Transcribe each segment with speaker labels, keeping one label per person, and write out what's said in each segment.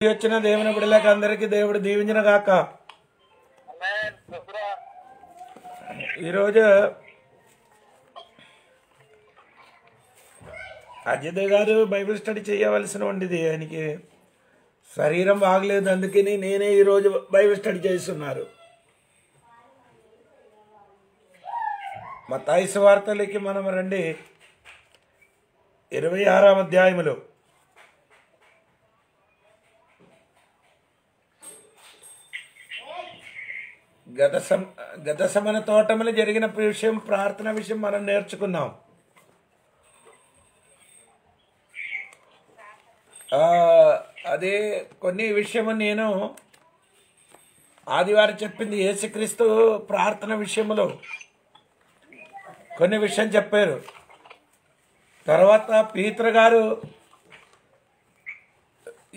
Speaker 1: వచ్చిన దేవుని బిడ్డలకు అందరికీ దేవుడు దీవించిన గాక. ఈరోజు అజయ్ గారు బైబిల్ స్టడీ చేయవలసిన వంటిది, ఆయనకి శరీరం బాగలేదు, అందుకని నేనే ఈరోజు బైబిల్ స్టడీ చేస్తున్నారు. మత్తయి సువార్తలకి మనం రండి. 26వ అధ్యాయములో గతసమన తోటములు జరిగిన విషయం, ప్రార్థన విషయం మనం నేర్చుకున్నాం. అదే కొన్ని విషయము నేను ఆదివారం చెప్పింది. యేసుక్రీస్తు ప్రార్థన విషయంలో కొన్ని విషయం చెప్పారు. తర్వాత పీతరు గారు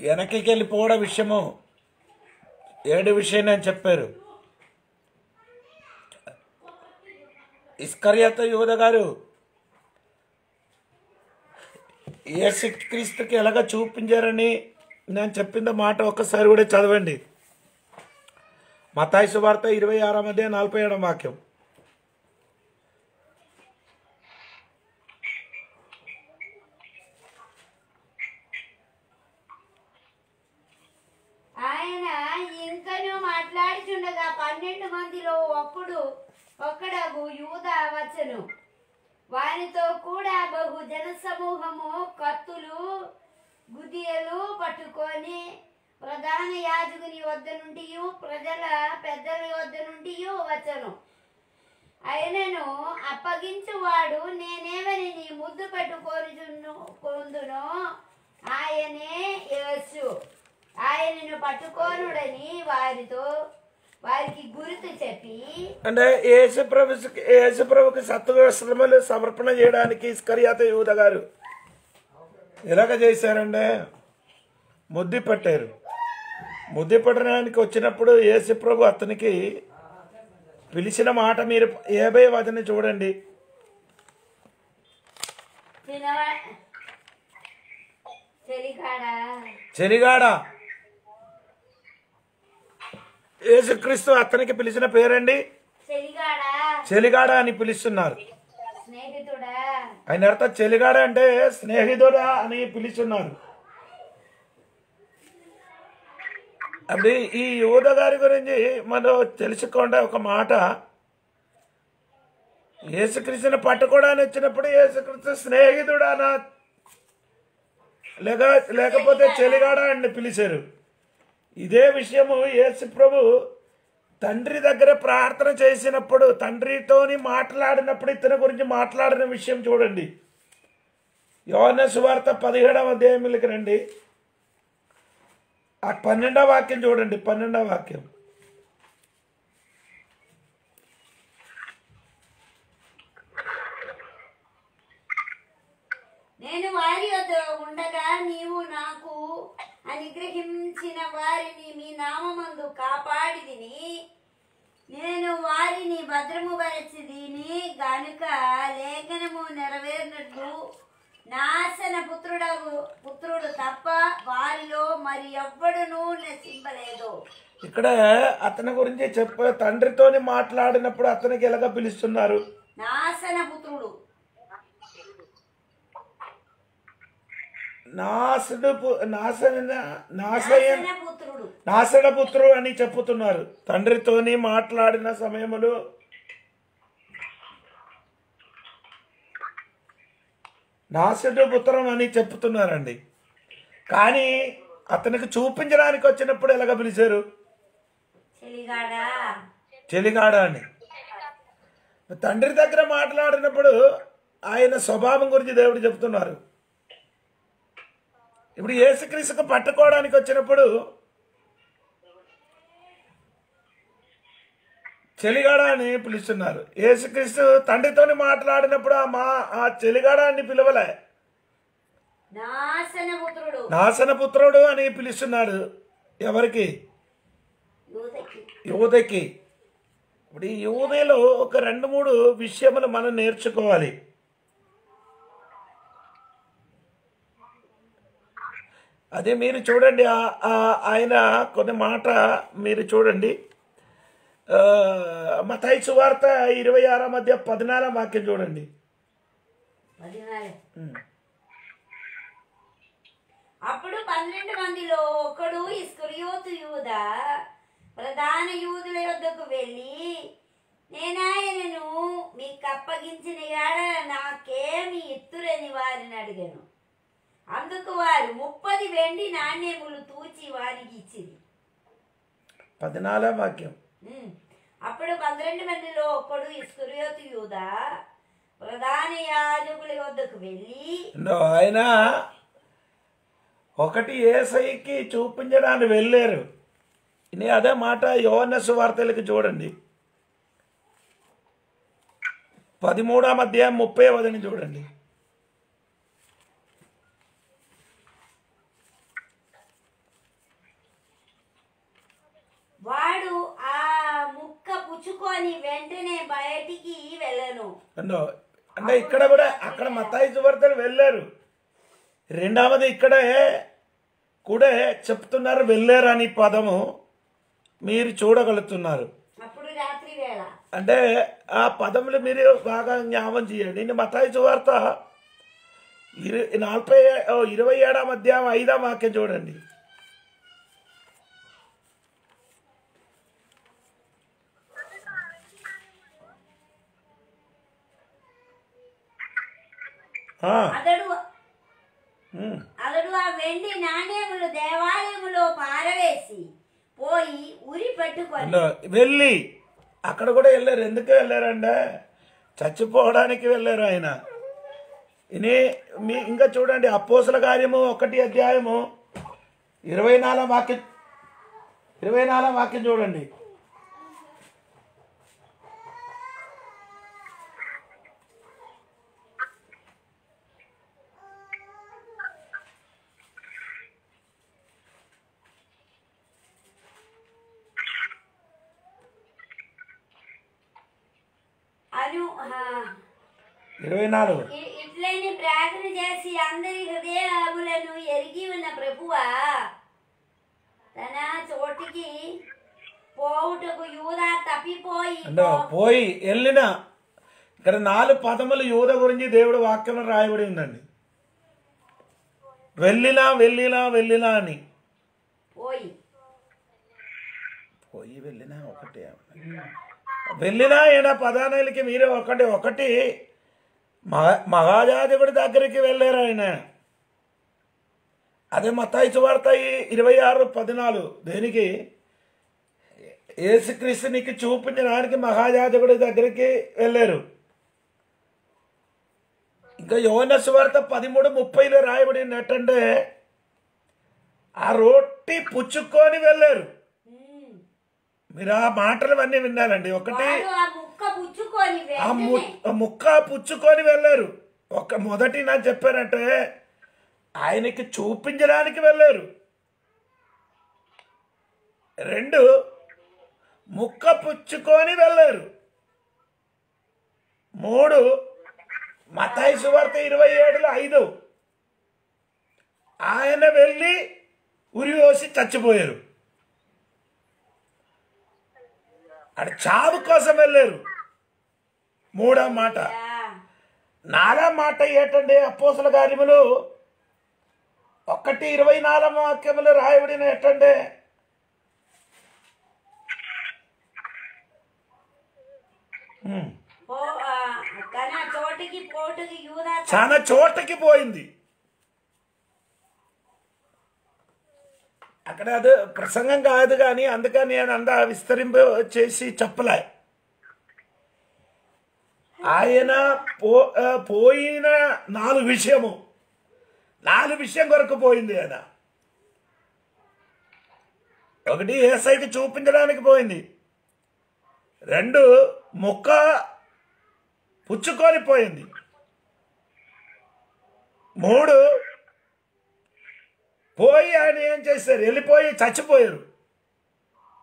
Speaker 1: వెనక్కి వెళ్ళిపోవడం విషయము 7 విషయం నేను చెప్పారు. ఇస్కరియోతు యూదా గారు యేసుక్రీస్తుకి ఎలాగ చూపించారని నేను చెప్పిన మాట ఒక్కసారి కూడా చదవండి. మత్తయి సువార్త 26వ అధ్యాయం 47వ వాక్యం.
Speaker 2: ఆయన ఇంకను మాట్లాడుచుండగా 12 మందిలో ఒక్కడగు యూదా వచ్చెను. వారితో కూడా బహు జన సమూహము కత్తులు గుదియలు పట్టుకొని ప్రధాన యాజకుని వద్ద నుండి ప్రజల పెద్దల వద్ద నుండి వచ్చెను. ఆయనను అప్పగించువాడు నేనేమని నీ ముద్దు పెట్టుకొనుచుందునో ఆయనే యేసు. ఆయనను పట్టుకోనుడని వారికి గుర్తు చెప్పి,
Speaker 1: అంటే యేసుప్రభుకి సత్వశ్రమలు సమర్పణ చేయడానికి ఇస్కరియోతు యూదా గారు ఎలాగ చేశారంటే ముద్దు పెట్టారు. ముద్దు పెట్టడానికి వచ్చినప్పుడు యేసుప్రభు అతనికి పిలిచిన మాట మీరు 50వ వచనం చూడండి. చెలిగాడ. యేసుక్రీస్తు అతనికి పిలిచిన పేరండి చెలిగాడ అని పిలుస్తున్నారు. ఆయన అర్థం చెలిగాడ అంటే స్నేహితుడా అని పిలుస్తున్నారు. అది ఈ యూదా గారి గురించి మనం తెలుసుకోండి. ఒక మాట, యేసుక్రీస్తుని పట్టుకోవడానికి వచ్చినప్పుడు యేసుక్రీస్తు స్నేహితుడానా లేకపోతే చెలిగాడ అని పిలిచారు. ఇదే విషయము యేసు ప్రభు తండ్రి దగ్గర ప్రార్థన చేసినప్పుడు, తండ్రితోని మాట్లాడినప్పుడు ఇతని గురించి మాట్లాడిన విషయం చూడండి. యోహాను సువార్త 17వ అధ్యాయంలోకి రండి. ఆ 12వ వాక్యం చూడండి. 12వ వాక్యం.
Speaker 2: నేను వారి వద్ద ఉండగా నీవు నాకు అనుగ్రహించిన వారిని మీ నామమందు కాపాడిదిని. నేను వారిని భద్రము పరచిదిని గనుక లేఖనము నెరవేరినట్లు నాశన పుత్రుడు తప్ప వారిలో మరి ఎవ్వడునూ నశింపలేదు.
Speaker 1: ఇక్కడ అతని గురించి తండ్రితోని మాట్లాడినప్పుడు అతనికి ఎలాగ పిలుస్తున్నారు?
Speaker 2: నాశన పుత్రుడు.
Speaker 1: నాశన పుత్రుడు అని చెప్పుతున్నారు. తండ్రితోని మాట్లాడిన సమయములు నాశన పుత్రం అని చెప్పుతున్నారండి. కానీ అతనికి చూపించడానికి వచ్చినప్పుడు ఎలాగ పిలిచారు? చెలిగాడ అని. తండ్రి దగ్గర మాట్లాడినప్పుడు ఆయన స్వభావం గురించి దేవుడు చెప్తున్నారు. ఇప్పుడు యేసుక్రీస్తుకు పట్టుకోవడానికి వచ్చినప్పుడు చెలిగాడ అని పిలుస్తున్నారు. యేసుక్రీస్తు తండ్రితోని మాట్లాడినప్పుడు ఆ చెలిగాడ అని పిలవలే, నాశన పుత్రుడు అని పిలుస్తున్నారు. ఎవరికి? యూదకి. ఇప్పుడు ఈ యూదలో ఒక 2-3 విషయములు మనం నేర్చుకోవాలి. అదే మీరు చూడండి, ఆయన కొన్ని మాట మీరు చూడండి. మత్తయి సువార్త 26:14 వాక్యం చూడండి.
Speaker 2: 14. అప్పుడు 12 మందిలో ఒకడు ఇస్కరియోతు యూదా ప్రధాన యూదుల యొద్దకు వెళ్ళి, నేనాయనను మీకు అప్పగించిన యాడ నాకేమి ఇత్తురని వారిని అడిగాను. అందుకు వారు 30 వెండి నాణ్యములు తూచి వారికి ఇచ్చింది.
Speaker 1: 14 వాక్యం.
Speaker 2: అప్పుడు 12 మందిలో ఒకడు ఇస్కరియోతు యూదా ప్రధాన యాజకుల వద్దకు వెళ్ళి,
Speaker 1: ఆయన ఒకటి యేసయ్యకి చూపించడానికి వెళ్ళారు. ఇని అదే మాట యోహాను సువార్తలకు చూడండి, 13వ అధ్యాయం 30వ చూడండి.
Speaker 2: వాడు ఆ ముక్క పుచ్చుకొని వెంటనే బయటికి వెళ్ళను.
Speaker 1: అంటే ఇక్కడ కూడా అక్కడ మత్తయి సువార్తలు వెళ్ళారు. రెండవది ఇక్కడే కూడా చెప్తున్నారు వెళ్ళారు అని పదము మీరు చూడగలుగుతున్నారు.
Speaker 2: అప్పుడు రాత్రి వేళ
Speaker 1: అంటే ఆ పదములు మీరు బాగా జ్ఞాపకం చేయండి. నేను మత్తయి సువార్త 27వ అధ్యాయం 5వ వాక్యం చూడండి.
Speaker 2: అతడు ఆ వెండి నాణ్యములు దేవాలయములో పారవేసి పోయి ఉరి పెట్టుకొని
Speaker 1: వెళ్ళి అక్కడ కూడా వెళ్ళారు. ఎందుకు వెళ్ళారంటే చచ్చిపోవడానికి వెళ్ళారు ఆయన. ఇంకా చూడండి అపోస్తల కార్యము 1వ అధ్యాయము 24వ వాక్యం చూడండి.
Speaker 2: అను
Speaker 1: 24
Speaker 2: ఇట్లని ప్రార్థన చేసి అందరి హృదయములను ఎరిగి ఉన్న ప్రభువా తన చోటికి పోవుటకు యూదా తప్పిపోయి
Speaker 1: పోయి వెళ్ళిన. ఇక్కడ 4 పదములు యూదా గురించి దేవుడు వాక్యంలో రాయబడి ఉందండి. వెళ్ళినా వెళ్ళినా వెళ్ళినా అని పోయి వెళ్ళినా ఒకటే వెళ్ళినా ఈయన పదానాలకి మీరే ఒకటి మహాజాజకుడి దగ్గరికి వెళ్ళారు ఆయన. అదే మత్తయి సువార్త 26:14 దేనికి యేసుక్రీస్తునికి చూపించడానికి మహాజాజకుడి దగ్గరికి వెళ్ళారు. ఇంకా యోహాను సువార్త 13:30 రాయబడింది ఏంటంటే ఆ రొట్టి పుచ్చుకొని వెళ్ళారు. మీరు ఆ మాటలు అన్నీ విన్నారండి. ఒకటి ఆ ముక్క పుచ్చుకొని వెళ్ళారు. మొదటి నాకు చెప్పారంటే ఆయనకి చూపించడానికి వెళ్ళారు. 2 ముక్క పుచ్చుకొని వెళ్ళారు. 3 మత్తయి సువార్త 27:5 ఆయన వెళ్ళి ఉరి వేసి చచ్చిపోయారు. అక్కడ చావు కోసం వెళ్ళారు. 3వ మాట. 4వ మాట ఏంటంటే అపోస్తల కార్యములు 1:24 వాక్యములు రాయబడిన ఏంటంటే చాలా చోటకి పోయింది. అక్కడ అది ప్రసంగం కాదు కానీ అందుకని నేను అంతా విస్తరింప చేసి చెప్పలే. ఆయన పోయిన 4 విషయం కొరకు పోయింది ఆయన. 1 యేసయ్యకి చూపించడానికి పోయింది. 2 ముక్క పుచ్చుకొని పోయింది. 3 పోయి ఆయన ఏం చేశారు, వెళ్ళిపోయి చచ్చిపోయారు.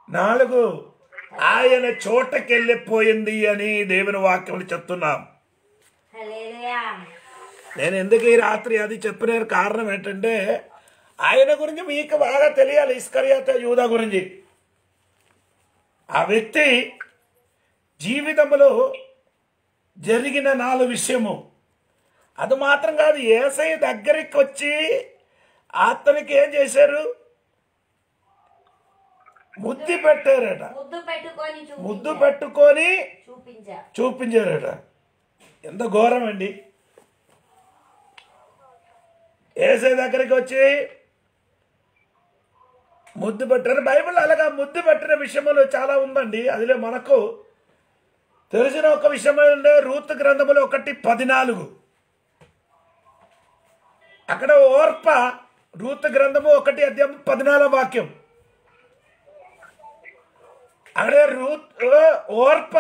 Speaker 1: 4 ఆయన చోటకి వెళ్ళిపోయింది అని దేవుని వాక్యములు చెప్తున్నాం. నేను ఎందుకు ఈ రాత్రి అది చెప్పిన కారణం ఏంటంటే ఆయన గురించి మీకు బాగా తెలియాలి. ఇస్కరియోతు యూదా గురించి. ఆ వ్యక్తి జీవితంలో జరిగిన 4 విషయము. అది మాత్రం కాదు, యేసయ్య దగ్గరికి వచ్చి అతనికి ఏం చేశారు? ముద్దు పెట్టారట. ముద్దు పెట్టుకొని చూపించారట. ఎంత ఘోరం అండి. యేసయ్య దగ్గరికి వచ్చి ముద్దు పెట్టారు. బైబిల్ అలాగా ముద్దు పెట్టిన విషయములు చాలా ఉందండి. అదిలో మనకు తెలిసిన ఒక విషయం ఏంటంటే రూతు గ్రంథములు 1:14. అక్కడ ఓర్ప, రూతు గ్రంథము 1:14 అక్కడ ఓర్ప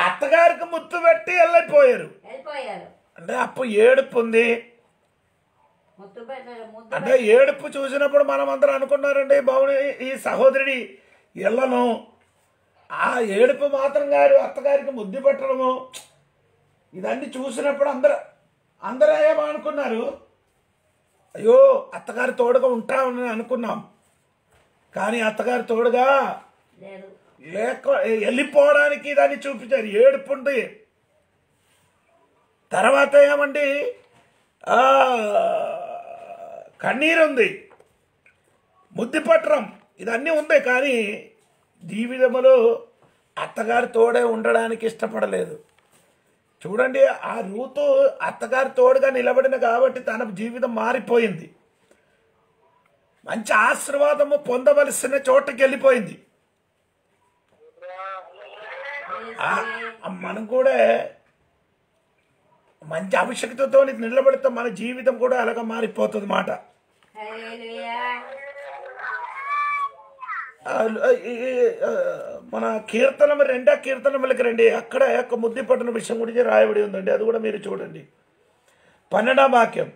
Speaker 1: అత్తగారికి ముద్దు పెట్టి వెళ్ళిపోయారు. అంటే అప్పుడు ఏడుపు ఉంది. అంటే ఏడుపు చూసినప్పుడు మనం అందరం అనుకున్నారండి, బాబుని ఈ సహోదరుడి ఇళ్లను ఆ ఏడుపు మాత్రం గారు అత్తగారికి ముద్దు పెట్టడము ఇదన్నీ చూసినప్పుడు అందరూ ఏమనుకున్నారు? అయ్యో అత్తగారి తోడుగా ఉంటామని అనుకున్నాం. కానీ అత్తగారి తోడుగా లేక వెళ్ళిపోవడానికి దాన్ని చూపించారు. ఏడుపు ఉంది. తర్వాత ఏమండి, కన్నీరు ఉంది, ముద్దు పట్టడం ఇదన్నీ ఉంది. కానీ జీవితంలో అత్తగారి తోడే ఉండడానికి ఇష్టపడలేదు. చూడండి, ఆ రూతు అత్తగారి తోడుగా నిలబడిన కాబట్టి తన జీవితం మారిపోయింది. మంచి ఆశీర్వాదము పొందవలసిన చోటకి వెళ్ళిపోయింది. మనం కూడా మంచి ఆవశ్యకతతో నిలబడితే మన జీవితం కూడా అలాగ మారిపోతుంది మాట. మన కీర్తనం 2వ కీర్తనములకి రండి. అక్కడ యొక్క ముద్దు పట్టిన విషయం గురించి రాయబడి ఉందండి. అది కూడా మీరు చూడండి. 12వ వాక్యం.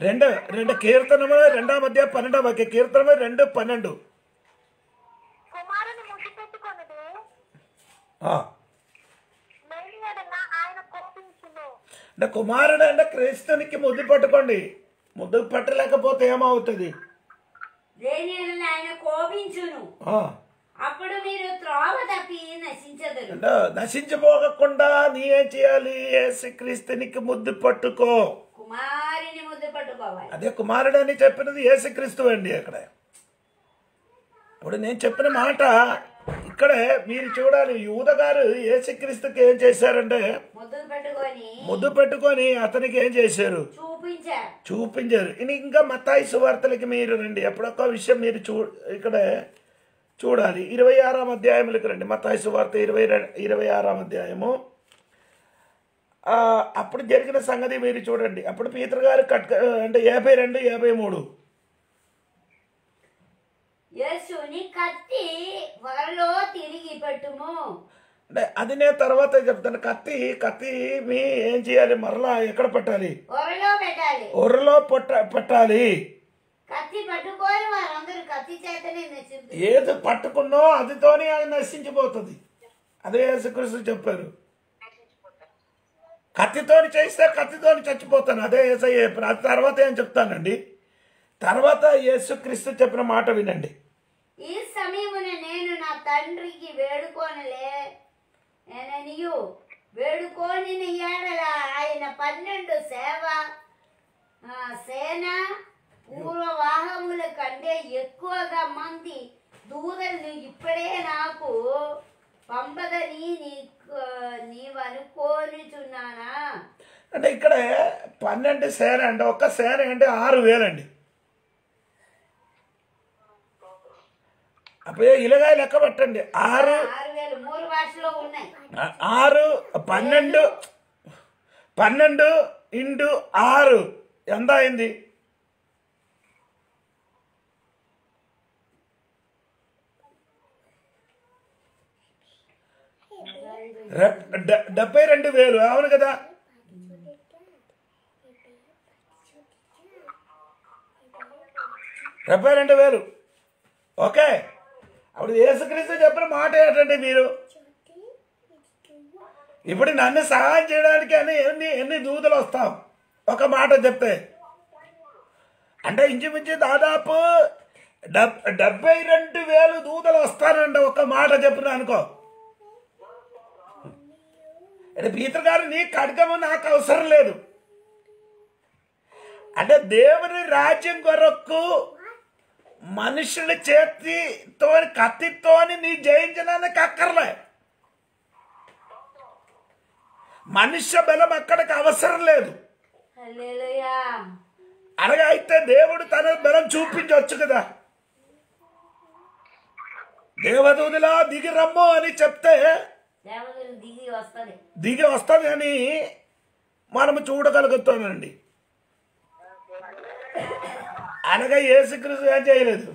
Speaker 1: రెండు కీర్తనము 2వ అధ్యాయం 12వ వాక్యం. కీర్తనము 2:12. అంటే కుమారుడు అంటే క్రీస్తునికి ముద్దు పట్టుకోండి. ముద్దు పట్టలేకపోతే ఏమవుతుంది?
Speaker 2: అప్పుడు మీరు త్రోవ తప్పి నశించదురు.
Speaker 1: నశించిపోకుండా నీ ఏం చేయాలి? యేసుక్రీస్తునికి ముద్దు పట్టుకో.
Speaker 2: కుమారుని ముద్దు పట్టుకోవాలి.
Speaker 1: అదే కుమారుడు అని చెప్పినది యేసుక్రీస్తు అండి. అక్కడ ఇప్పుడు నేను చెప్పిన మాట ఇక్కడే మీరు చూడాలి. యూదా గారు యేసుక్రీస్తుకి ఏం చేశారంటే ముద్దు పెట్టుకొని అతనికి ఏం చేశారు? చూపించారు. ఇంకా మత్తాయి సువార్తలకి మీరు రండి. ఎప్పుడొక్క విషయం మీరు ఇక్కడ చూడాలి. 26వ అధ్యాయములకు రండి. మత్తాయి సువార్త 26వ అధ్యాయము. అప్పుడు జరిగిన సంగతి మీరు చూడండి. అప్పుడు పీతరు గారు అంటే 52, 53.
Speaker 2: యేసుని కత్తి వరలో తిరిగి పెట్టుము.
Speaker 1: అంటే అది నేను తర్వాత చెప్తాను. కత్తి మీ ఏం చేయాలి? మరలా ఎక్కడ పెట్టాలి? ఒరలో పెట్టాలి.
Speaker 2: కత్తి పట్టుకొని వారందరూ కత్తి చేతనే నశించు.
Speaker 1: ఏది పట్టుకున్నో అదితోనే అది నశించిపోతుంది. అదే యేసుక్రీస్తు చెప్పారు. కత్తితోని చేస్తే కత్తితోని చచ్చిపోతాను. అదే యేసయ్య చెప్పారు. అది తర్వాత ఏం చెప్తానండి. తర్వాత యేసుక్రీస్తు చెప్పిన మాట వినండి.
Speaker 2: ఈ సమయమున నేను నా తండ్రికి వేడుకోని ఏడల ఆయన 12 సేన పూర్వవాహముల కంటే ఎక్కువగా మంది దూతలను ఇప్పుడే నాకు పంపదని నీవు అనుకోనిచున్నానా?
Speaker 1: అంటే ఇక్కడ 12 సేన అంటే ఒక సేన అంటే 6,000 అండి. అప్పుడు ఇలాగా లెక్క పెట్టండి. 6 12 ఇంటూ 6 ఎంత అయింది? $72,000. అవును కదా? $72,000. ఓకే. అప్పుడు యేసుక్రీస్తు చెప్పిన మాట ఏంటంటే మీరు ఇప్పుడు నన్ను సహాయం చేయడానికి అని ఎన్ని దూతలు వస్తాం ఒక మాట చెప్తే, అంటే ఇంచుమించు దాదాపు 72,000 దూతలు వస్తానండి ఒక మాట చెప్పిన అనుకో. అంటే పీతర్ గారు నీ ఖడ్గము నాకు అవసరం లేదు, అంటే దేవుని రాజ్యం కొరకు మనుషుల చేతితో కత్తితోని నీ జయించడానికి అక్కర్లే. మనుష్య బలం అక్కడికి అవసరం లేదు.
Speaker 2: హల్లెలూయా.
Speaker 1: అనగా అయితే దేవుడు తన బలం చూపించవచ్చు కదా. దేవదూతలా దిగి రమ్ము అని చెప్తే
Speaker 2: దేవదూతలు
Speaker 1: దిగి వస్తుంది అని మనము చూడగలుగుతామండి. అనగా యేసుక్రీస్తు ఏం చేయలేదు,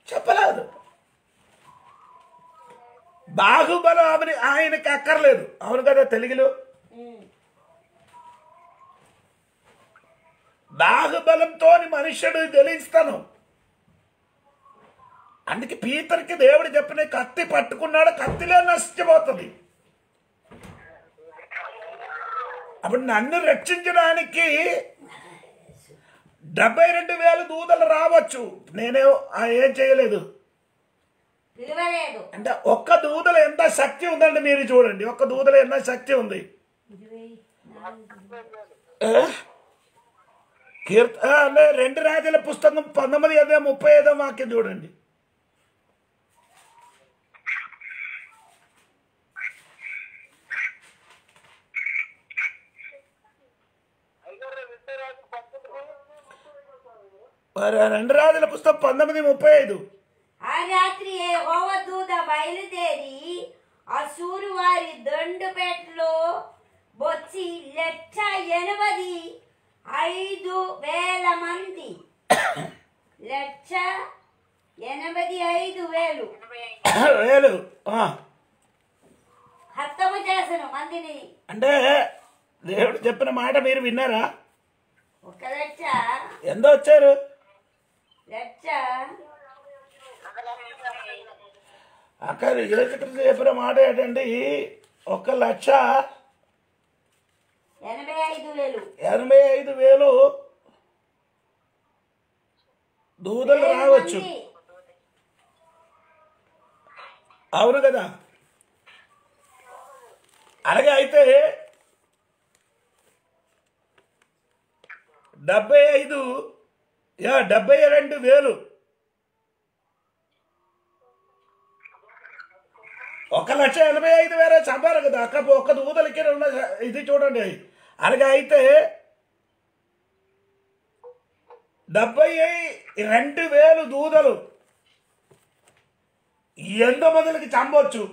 Speaker 1: చెప్పలేదు. బాహుబలం ఆయనకి అక్కర్లేదు, అవును కదా తెలుగులో. బాహుబలంతో మనుష్యుడు గెలిస్తాను. అందుకే పీతర్కి దేవుడు చెప్పిన కత్తి పట్టుకున్నాడు, కత్తిలే నష్టపోతుంది. అప్పుడు నన్ను రక్షించడానికి 72,000 దూతలు రావచ్చు, నేనే ఏం చేయలేదు. అంటే ఒక్క దూతలు ఎంత శక్తి ఉందండి మీరు చూడండి, ఒక్క దూతలు ఎంత శక్తి ఉంది. రెండు రాజుల పుస్తకం 19:35 వాక్యం చూడండి. రెండు రాజుల పుస్తకం 19:35.
Speaker 2: ఆ రాత్రి యెహోవా దూత బయలుదేరి అసూరు వారి దండుపేటలో వచ్చి 185,000 మంది
Speaker 1: 185,000
Speaker 2: హతము చేసను మందిని.
Speaker 1: అంటే దేవుడు చెప్పిన మాట మీరు విన్నారా?
Speaker 2: 1,00,000
Speaker 1: ఎంత వచ్చారు?
Speaker 2: 1,00,000
Speaker 1: అక్కడ యేసుక్రీస్తు చెప్పిన మాట ఏంటండి, 1,85,000 దూతలు రావచ్చు, అవును కదా. అలాగే అయితే 72,000 1,85,000 చంపారు కదా అక్క, ఒక్క దూతలకి ఉన్న ఇది చూడండి. అలాగే అయితే 72,000 దూతలు ఎంతమందికి చంపొచ్చు?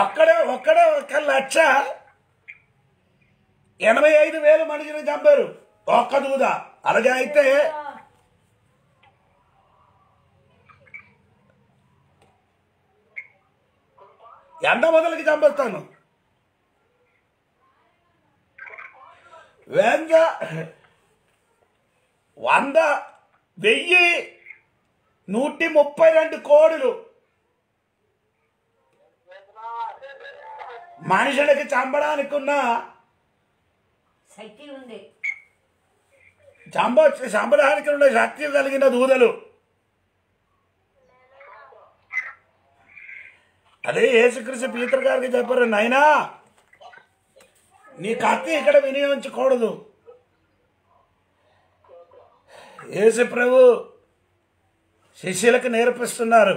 Speaker 1: ఒక్కడే 1,85,000 మనుషులు చంపారు ఒక్క దూత. అలాగే అయితే ఎంత మొదలకి చంపేస్తాను? 1,132 కోడులు మనుషులకి చంపడానికి ఉన్న
Speaker 2: శక్తి ఉంది,
Speaker 1: చంపడానికి ఉన్న శక్తి కలిగిన దూతలు. అదే యేసుక్రీస్తు పీతర్ గారికి చెప్పారు, నాయనా నీ కత్తి ఇక్కడ వినియోగించకూడదు. యేసు ప్రభు శిష్యులకు నేర్పిస్తున్నారు,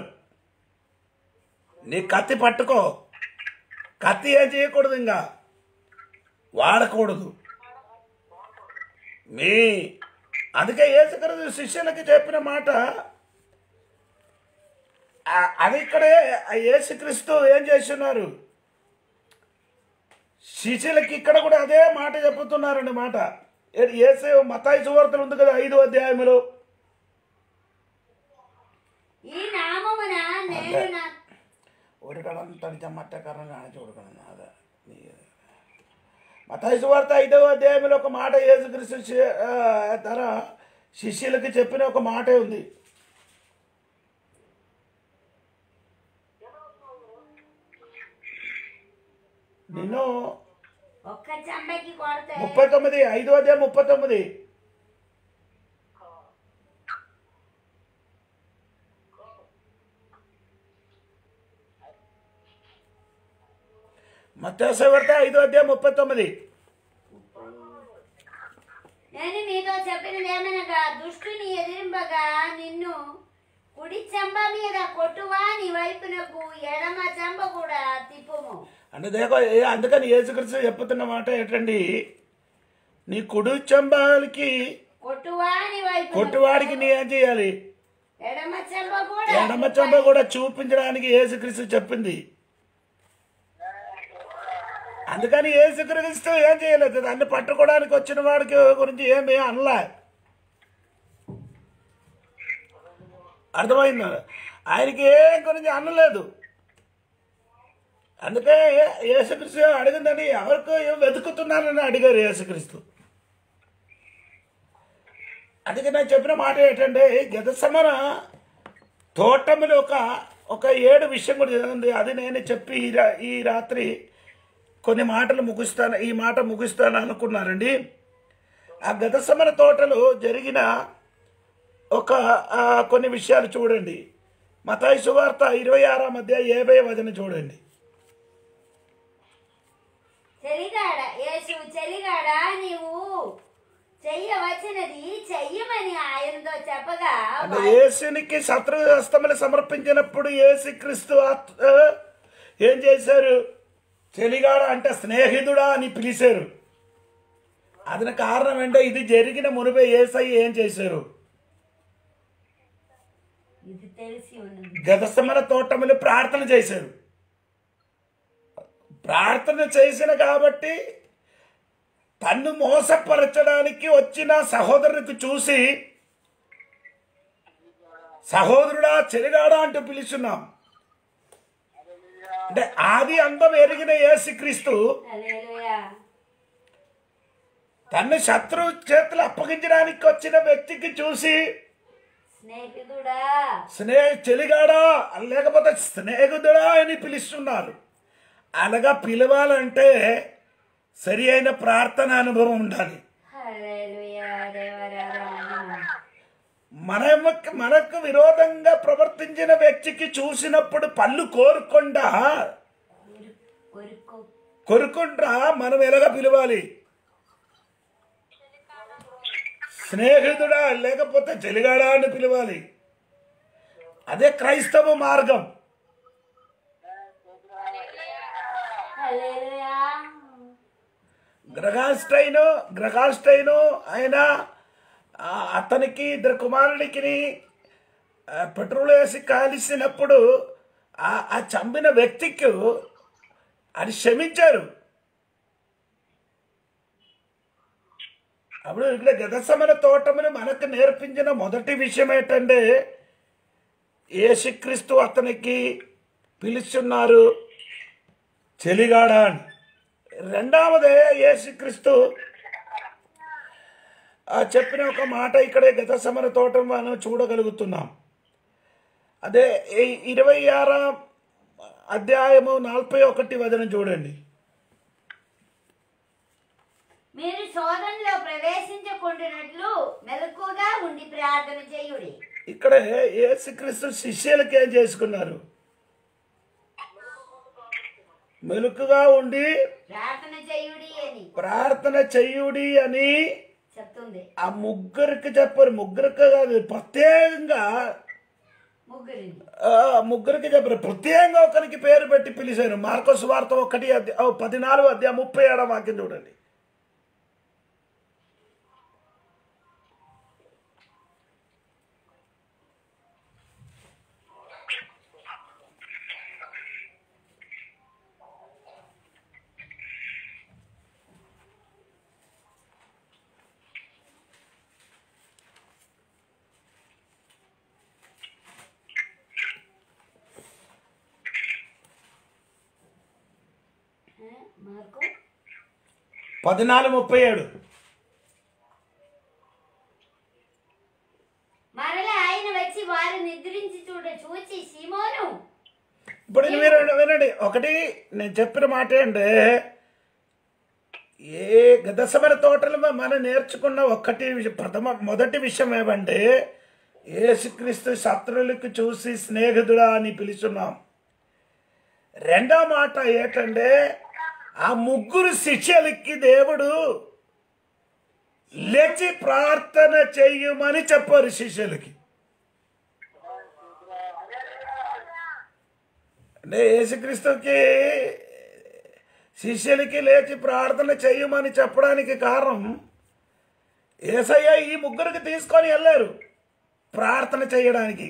Speaker 1: నీ కత్తి పట్టుకో, కత్తి ఏం చేయకూడదు, ఇంకా వాడకూడదు. అందుకే యేసుక్రీస్తు శిష్యులకి చెప్పిన మాట అది. ఇక్కడే యేసుక్రీస్తు ఏం చేస్తున్నారు, శిష్యులకి ఇక్కడ కూడా అదే మాట చెప్తున్నారండి. మాట యేసు మత్తయి సువార్తలు ఉంది కదా 5వ అధ్యాయంలో,
Speaker 2: ఈ నామమున నేను
Speaker 1: ఒకటికంతా మట్టకరణ చూడగలను. అదే మత్తయి సువార్త 5వ అధ్యాయంలో ఒక మాట యేసుక్రీస్తు తన శిష్యులకి చెప్పిన ఒక మాటే ఉంది. నిన్ను
Speaker 2: ఒక్క చంపకి కొడితే
Speaker 1: 39 5:39 మత్తయి సువార్త 5:39
Speaker 2: నేను మీతో చెప్పినది ఏమనగా దుష్టుని ఎదిరింపగా నిన్ను కుడి చెంప మీద కొట్టువా, నీ వైపునకు ఎడమ చెంప కూడా తిప్పుము.
Speaker 1: అంటే దేకో అందుకని యేసుక్రీస్తు చెప్పుతున్న మాట ఏంటండి, నీ కుడి చెంపకి
Speaker 2: కొట్టువా, నీ వైపు
Speaker 1: కొట్టువాడికి నీ ఏం చేయాలి,
Speaker 2: ఎడమ
Speaker 1: చెంప కూడా చూపించడానికి యేసుక్రీస్తు చెప్పింది. అందుకని యేసుక్రీస్తు ఏం చేయలేదు, దాన్ని పట్టుకోవడానికి వచ్చిన వాడికి గురించి ఏమి అనలే. అర్థమైంది, ఆయనకి ఏం గురించి అనలేదు. అందుకే యేసుక్రీస్తు అడిగిందని ఎవరికో వెతుకుతున్నానని అడిగారు యేసుక్రీస్తు. అందుకే నేను చెప్పిన మాట ఏంటంటే, గెత్సేమనే తోటములో ఒక 7 విషయం కూడా జరిగింది. అది నేను చెప్పి ఈ రాత్రి కొన్ని మాటలు ముగిస్తాను, ఈ మాట ముగిస్తాను అనుకున్నారండి. ఆ గెత్సేమనే తోటలో జరిగిన కొన్ని విషయాలు చూడండి. మత్తయి సువార్త 26:50 చూడండి.
Speaker 2: చెలిగాడా, నీవు చెయ్యవచ్చినది చెయ్యమని ఆయనతో చెప్పగా,
Speaker 1: అంటే యేసునికి శత్రు హస్తములు సమర్పించినప్పుడు యేసుక్రీస్తు ఏం చేశారు, చెలిగాడ అంటే స్నేహితుడా అని పిలిచారు. అదన కారణం అంటే ఇది జరిగిన మునుపే యేసయ్య ఏం చేశారు, గెత్సేమనే తోటములో ప్రార్థన చేశారు. ప్రార్థన చేసిన కాబట్టి తన్ను మోసపరచడానికి వచ్చిన సహోదరునికి చూసి సహోదరుడా చెలిగాడా అంటూ పిలుచున్నాం. అంటే ఆది అంతం ఎరిగిన యేసుక్రీస్తు తన్ను శత్రు చేతులు అప్పగించడానికి వచ్చిన వ్యక్తికి చూసి చెలిగాడా లేకపోతే స్నేహితుడా అని పిలుస్తున్నారు. అలాగా పిలవాలంటే సరి అయిన ప్రార్థన అనుభవం ఉండాలి. మనకు విరోధంగా ప్రవర్తించిన వ్యక్తికి చూసినప్పుడు పళ్ళు కొరుకుంటా మనం ఎలాగ పిలవాలి, స్నేహితుడా లేకపోతే చెలిగాడా అని పిలవాలి. అదే క్రైస్తవ మార్గం. గ్రగాస్టైను ఆయన అతనికి 2 కుమారుడికి పెట్రోల్ వేసి కాల్చినప్పుడు ఆ చంపిన వ్యక్తికి అది క్షమించారు. అప్పుడు ఇక్కడ గెత్సేమనే తోటములు మనకు నేర్పించిన మొదటి విషయం ఏంటంటే, యేసుక్రీస్తు అతనికి పిలుస్తున్నారు చెలిగాడా అని. రెండవదే యేసుక్రీస్తు చెప్పిన ఒక మాట ఇక్కడే గెత్సేమనే తోటం మనం చూడగలుగుతున్నాం. అదే 26:41 చూడండి.
Speaker 2: మీరు శోధనలో ప్రవేశించకుండానట్లు మెలకుగా ఉండి ప్రార్థన చేయుడి.
Speaker 1: ఇక్కడ యేసుక్రీస్తు శిష్యులకి ఏం చేసుకున్నారు, మెలకుగా ఉండి ప్రార్థన చెయ్యుడి అని
Speaker 2: చెప్తుంది.
Speaker 1: ఆ ముగ్గురికి చెప్పారు. ముగ్గురికి కాదు, ప్రత్యేకంగా ముగ్గురికి చెప్పారు. ప్రత్యేకంగా ఒకరికి పేరు పెట్టి పిలిచారు. మార్కొసు సువార్త 1:14 చూడండి.
Speaker 2: మార్కు
Speaker 1: 14:37
Speaker 2: మరలా ఆయన వచ్చి వారు నిద్రించి చూచి సీమోను.
Speaker 1: ఇప్పుడు మీరు వినండి. ఒకటి నేను చెప్పిన మాట అంటే గెత్సేమనే తోటలో మనం నేర్చుకున్న మొదటి విషయం ఏమంటే యేసుక్రీస్తు శత్రువులకు చూసి స్నేహితుడా అని పిలుచున్నాం. రెండో మాట ఏంటంటే ఆ ముగ్గురు శిష్యులకి దేవుడు లేచి ప్రార్థన చెయ్యమని చెప్పారు. శిష్యులకి అంటే యేసుక్రీస్తుకి శిష్యులకి లేచి ప్రార్థన చెయ్యమని చెప్పడానికి కారణం యేసయ్య ఈ ముగ్గురికి తీసుకొని వెళ్ళారు ప్రార్థన చేయడానికి.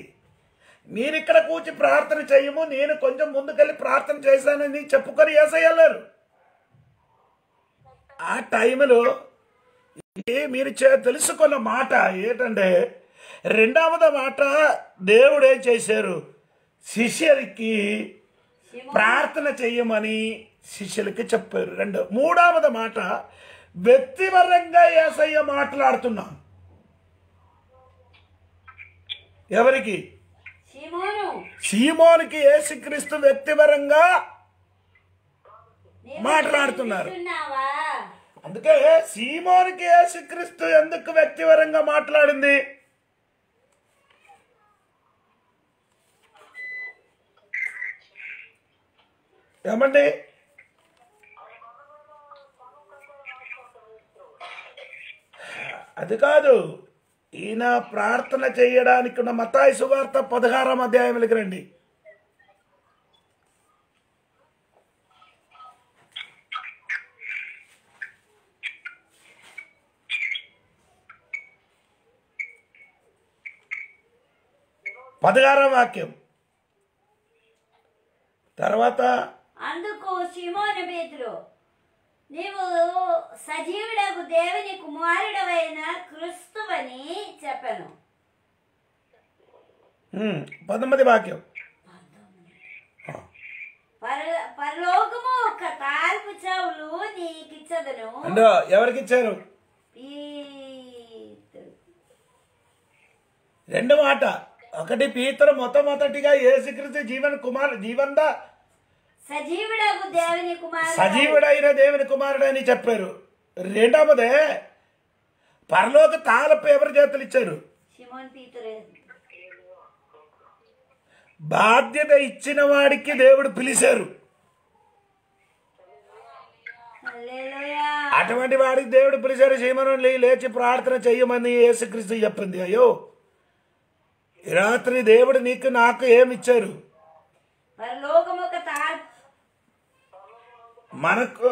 Speaker 1: మీరు ఇక్కడ కూర్చి ప్రార్థన చెయ్యము, నేను కొంచెం ముందుకెళ్ళి ప్రార్థన చేశానని చెప్పుకొని యేసయ్య వెళ్ళారు. ఆ టైంలో మీరు తెలుసుకున్న మాట ఏంటంటే రెండవది మాట దేవుడు ఏం చేశారు, శిష్యులకి ప్రార్థన చెయ్యమని శిష్యులకి చెప్పారు. మూడవది మాట వ్యక్తిపరంగా యేసయ్య మాట్లాడుతున్నాం. ఎవరికి? సీమోనుకి యేసుక్రీస్తు వ్యక్తిపరంగా మాట్లాడుతున్నారు. అందుకే సీమోనుకి యేసుక్రీస్తు ఎందుకు వ్యక్తిపరంగా మాట్లాడింది? ఏమండి? అది కాదు, ఈయన ప్రార్థన చేయడానికి ఉన్న మత్తాయి సువార్త 16వ అధ్యాయంలోకి రండి. పదహారవ వాక్యం తర్వాత
Speaker 2: అందుకు సీమోను పేతురు, నీవు సజీవుడకు దేవుని కుమారుడవైన క్రీస్తువని చెప్పాను.
Speaker 1: 19వ వాక్యం
Speaker 2: పరలోకము ఒక తాల్పు చావులు నీకిచ్చదను.
Speaker 1: అంటే ఎవరికి ఇచ్చారు? రెండు మాట. ఒకటి పీతరు మొట్టమొదటిగా యేసుక్రీస్తు జీవంద
Speaker 2: సజీవుడకు దేవుని కుమారుడు,
Speaker 1: సజీవుడైన దేవుని కుమారుడు అని చెప్పారు. రెండవదే పరలోక తాలపు ఎవరి చేతులు ఇచ్చారు?
Speaker 2: Simon Peter.
Speaker 1: బాధ్యత ఇచ్చిన వాడికి దేవుడు పిలిచారు. అటువంటి వాడికి దేవుడు పిలిచారు. సీమోను లేచి ప్రార్థన చెయ్యమని యేసుక్రీస్తు చెప్పింది. అయ్యో, ఈ రాత్రి దేవుడు నీకు నాకు ఏమిచ్చారు? మనకు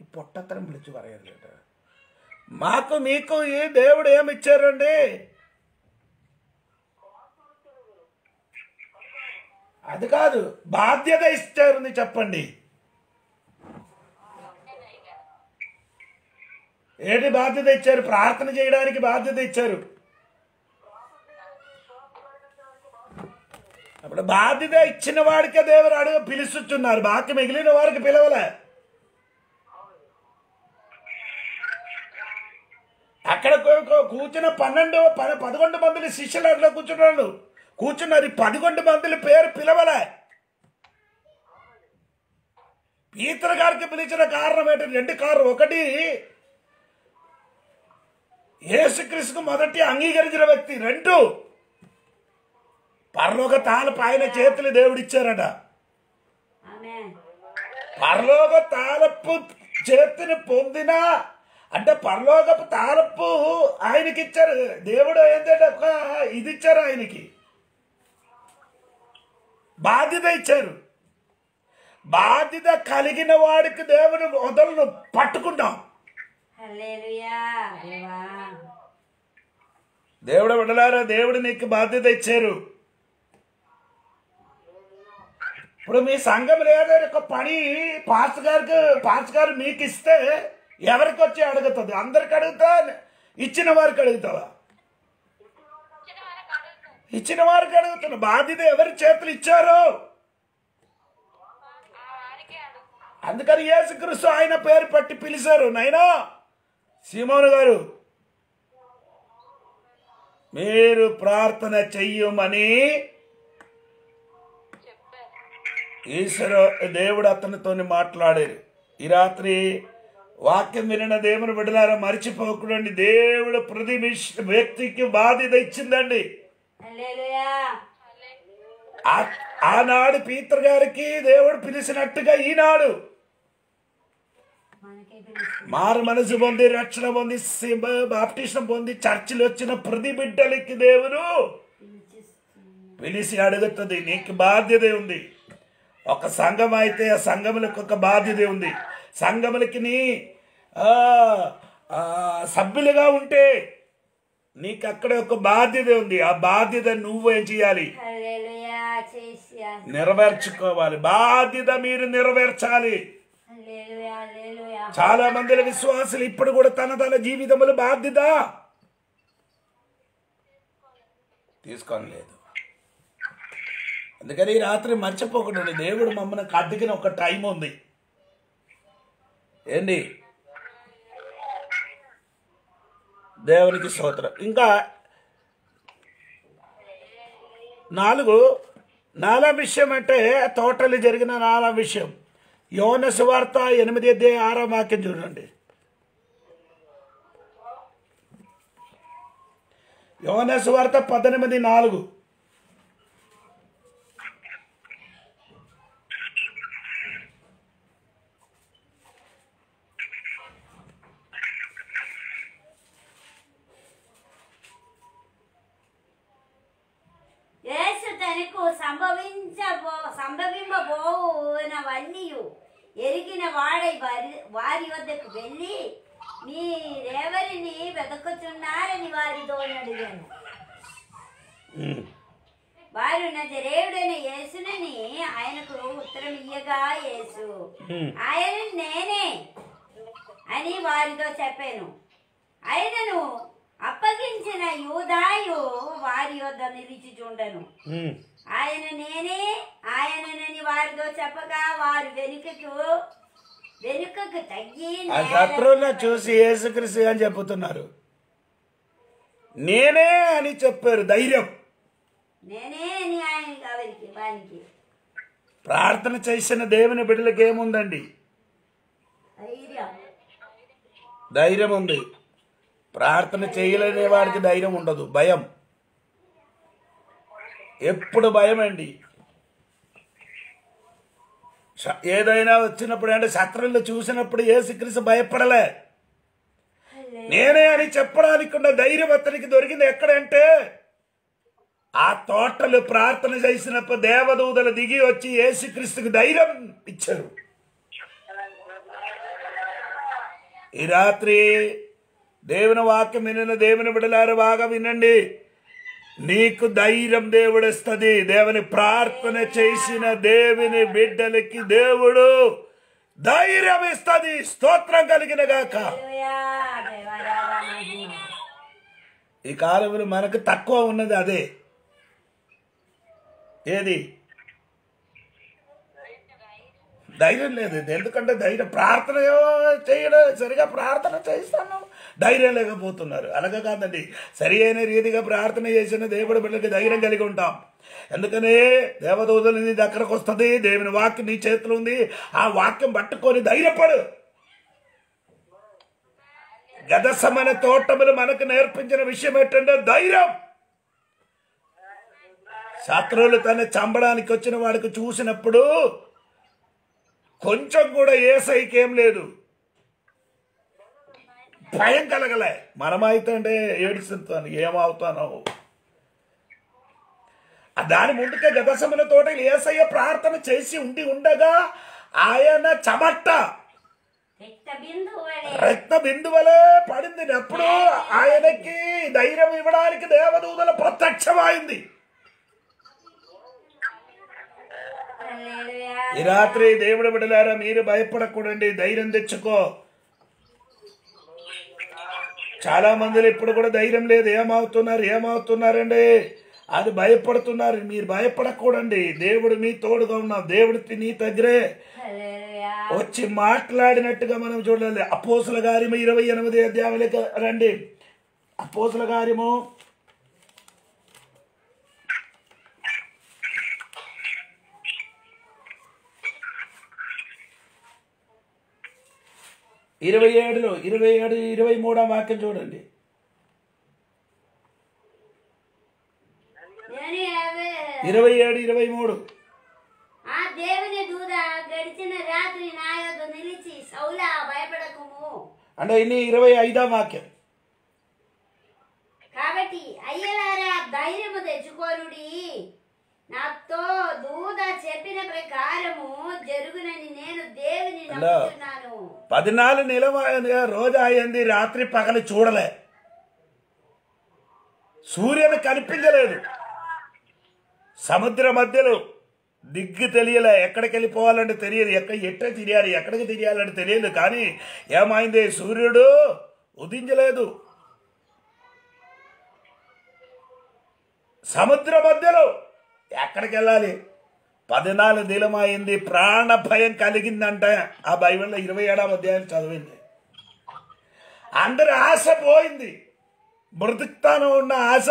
Speaker 1: ఈ పొట్టతరం పిలిచి వరగలేదు. మాకు మీకు ఈ దేవుడు ఏమిచ్చారండి? అది కాదు, బాధ్యత ఇచ్చారు. చెప్పండి, ఏంటి బాధ్యత ఇచ్చారు? ప్రార్థన చేయడానికి బాధ్యత ఇచ్చారు. అప్పుడు బాధ్యత ఇచ్చిన వాడికే దేవుడు పిలుస్తున్నారు, బాకి మిగిలిన వారికి పిలవలే. అక్కడ కూర్చున్న 11 మంది శిష్యులు అట్లా కూర్చున్నారు. 11 మంది పేరు పిలవలే. పీతరు గారికి పిలిచిన కారణం ఏంటంటే 2 కారణం. ఒకటి, యేసుక్రీస్తుకు మొదటి అంగీకరించిన వ్యక్తి. 2, పరలోక తాలపు ఆయన చేతులు దేవుడు ఇచ్చారట. పరలోక తాలపు చేతిని పొందిన అంటే పరలోకపు తాలపు ఆయనకి ఇచ్చారు. దేవుడు ఏంటంటే ఒక ఇది ఇచ్చారు, ఆయనకి బాధ్యత ఇచ్చారు. బాధ్యత కలిగిన వాడికి దేవుడు వదలను పట్టుకుంటాం. దేవుడు వదలారా, దేవుడు నీకు బాధ్యత ఇచ్చారు. ఇప్పుడు మీ సంఘం లేదా ఒక పని పాస్ గారు మీకు ఇస్తే ఎవరికి వచ్చి అడుగుతుంది? అందరికి అడుగుతా, ఇచ్చిన వారికి అడుగుతావా? ఇచ్చిన వారికి అడుగుతున్నా. బాధ్యత ఎవరి చేతులు ఇచ్చారో అందుకని యేసుక్రీస్తు ఆయన పేరు పట్టి పిలిచారు. నైనా సీమోను గారు, మీరు ప్రార్థన చెయ్యమని దేవుడు అతనితో మాట్లాడారు. ఈ రాత్రి వాక్యం వినిన దేవుని బిడ్డలారా మర్చిపోకూడండి. దేవుడు ప్రతి వ్యక్తికి బాధ్యత ఇచ్చిందండి. ఆనాడు పీతర్ గారికి దేవుడు పిలిచినట్టుగా ఈనాడు మారు మనసు పొంది రక్షణ పొంది బాప్టిజం పొంది చర్చిలు వచ్చిన ప్రతి బిడ్డలకి దేవుడు పిలిచి అడుగుతుంది, నీకు బాధ్యత ఉంది. ఒక సంఘం అయితే ఆ సంఘములకు ఒక బాధ్యత ఉంది. సంఘములకి నీ సభ్యులుగా ఉంటే నీకు అక్కడ ఒక బాధ్యత ఉంది. ఆ బాధ్యత నువ్వేం చేయాలి? నెరవేర్చుకోవాలి. బాధ్యత మీరు నెరవేర్చాలి. చాలా మంది విశ్వాసులు ఇప్పుడు కూడా తన జీవితంలో బాధ్యత తీసుకోలేదు. అందుకని ఈ రాత్రి మర్చిపోకూడదు, దేవుడు మమ్మల్ని కద్దికిన ఒక టైం ఉంది. ఏంటి? దేవునికి స్తోత్రం. ఇంకా నాలుగో విషయం అంటే టోటల్ జరిగిన 4వ విషయం యోహాను సువార్త 8:6 వాక్యం చూడండి. యోహాను సువార్త 18:4.
Speaker 2: తనకు సంభవింపబోనవన్నీ ఎరిగిన వాడై వారి వద్దకు వెళ్ళి మీరెవరిని వెతకుచున్నారని వారితో అడిగాను. వారు నజరేయుడైన యేసునని ఆయనకు ఉత్తరం ఇయ్యగా, యేసు ఆయన నేనే అని వారితో చెప్పాను. ఆయనను అప్పగించిన యూదాయు వారి వద్ద నిలిచిచుండెను. ఆయన నేనే ఆయననని వారితో చెప్పగా వారు వెనుకకు తగ్గి
Speaker 1: శత్రువులను చూసి యేసుక్రీస్తు అని చెబుతున్నారు. నేనే అని చెప్పారు. ధైర్యం.
Speaker 2: నేనే అని ఆయనకి
Speaker 1: ప్రార్థన చేసిన దేవుని బిడ్డలకు ఏముందండి? ధైర్యం ఉంది. ప్రార్థన చేయలేని వాడికి ధైర్యం ఉండదు. భయం, ఎప్పుడు భయం అండి. ఏదైనా వచ్చినప్పుడు అంటే శత్రువులు చూసినప్పుడు యేసుక్రీస్తు భయపడలే. నేనే అని చెప్పడానికి ఉన్న ధైర్యం అతనికి దొరికింది ఎక్కడంటే ఆ తోటలు ప్రార్థన చేసినప్పుడు దేవదూతలు దిగి వచ్చి యేసుక్రీస్తుకి ధైర్యం ఇచ్చారు. ఈ రాత్రి దేవుని వాక్యం వినిన దేవుని బిడ్డలారా బాగా వినండి. నీకు ధైర్యం దేవుడు ఇస్తుంది. దేవుని ప్రార్థన చేసిన దేవుని బిడ్డలకి దేవుడు ధైర్యం ఇస్తుంది. స్తోత్రం కలిగిన గాక. ఈ కాలంలో మనకు తక్కువ ఉన్నది అదే. ఏది? ధైర్యం లేదు. ఎందుకంటే ధైర్యం ప్రార్థన చేయడం సరిగా ప్రార్థన చేస్తాను ధైర్యం లేకపోతున్నారు. అలాగే కాదండి, సరి అయిన రీతిగా ప్రార్థన చేసిన దేవుడి బిడ్డలకి ధైర్యం కలిగి ఉంటాం. ఎందుకనే దేవదూతలు నీ దగ్గరకు వస్తుంది. దేవుని వాక్యం నీ చేతిలో ఉంది. ఆ వాక్యం పట్టుకొని ధైర్యపడు. గదసమైన తోటములు మనకు నేర్పించిన విషయం ఏంటంటే ధైర్యం. శత్రువులు తన చంపడానికి వచ్చిన వాడికి చూసినప్పుడు కొంచెం కూడా యేసయ్యకి ఏం లేదు, భయం కలగలే. మనమైతే అంటే ఏడుస్తాను, ఏమవుతానో. దాని ముందుకే గదసముల తోట యేసయ్య ప్రార్థన చేసి ఉండగా ఆయన చెమట రక్త బిందువులే పడింది. అప్పుడు ఆయనకి ధైర్యం ఇవ్వడానికి దేవదూతల ప్రత్యక్షమైంది. ఈ రాత్రి దేవుడు బిడ్డలారా మీరు భయపడకూడండి, ధైర్యం తెచ్చుకో. చాలా మందిలో ఇప్పుడు కూడా ధైర్యం లేదు. ఏమవుతున్నారండి? అది భయపడుతున్నారు. మీరు భయపడకూడండి. దేవుడు మీ తోడుగా ఉన్నాం. దేవుడి నీ దగ్గరే వచ్చి మాట్లాడినట్టుగా మనం చూడాలి. అపోస్తుల కార్యము 28 అధ్యాయాలకు రండి. అపోస్తుల కార్యము 28 27లో 27, 23 వాక్యం చూడండి.
Speaker 2: నేను
Speaker 1: 27, 23.
Speaker 2: ఆ దేవుని దూత గడిచిన రాత్రి నా యొద్ద నిలిచి సౌలా భయపడకుము.
Speaker 1: అంటే ఇన్ని 25వ వాక్యం.
Speaker 2: కాబట్టి అయ్యలారా ధైర్యము తెచ్చుకోనుడి, నాతో దూత చెప్పిన ప్రకారము జరుగునని నేను దేవుని నమ్ముతున్నాను.
Speaker 1: 14 నెలలుగా రోజు అయింది, రాత్రి పగలు చూడలే, సూర్యుని కనిపించలేదు, సముద్ర మధ్యలో దిగ్గు తెలియలే, ఎక్కడికి వెళ్ళిపోవాలంటే తెలియదు, ఎట్ట తిరియాలి, ఎక్కడికి తిరియాలంటే తెలియదు. కానీ ఏమైంది, సూర్యుడు ఉదించలేదు, సముద్ర మధ్యలో ఎక్కడికి వెళ్ళాలి. 14 నెలలమైంది, ప్రాణ భయం కలిగిందంట. ఆ బైబిల్లో 27వ అధ్యాయం చదివింది. అందరి ఆశ పోయింది, బ్రతుకుతాను ఉన్న ఆశ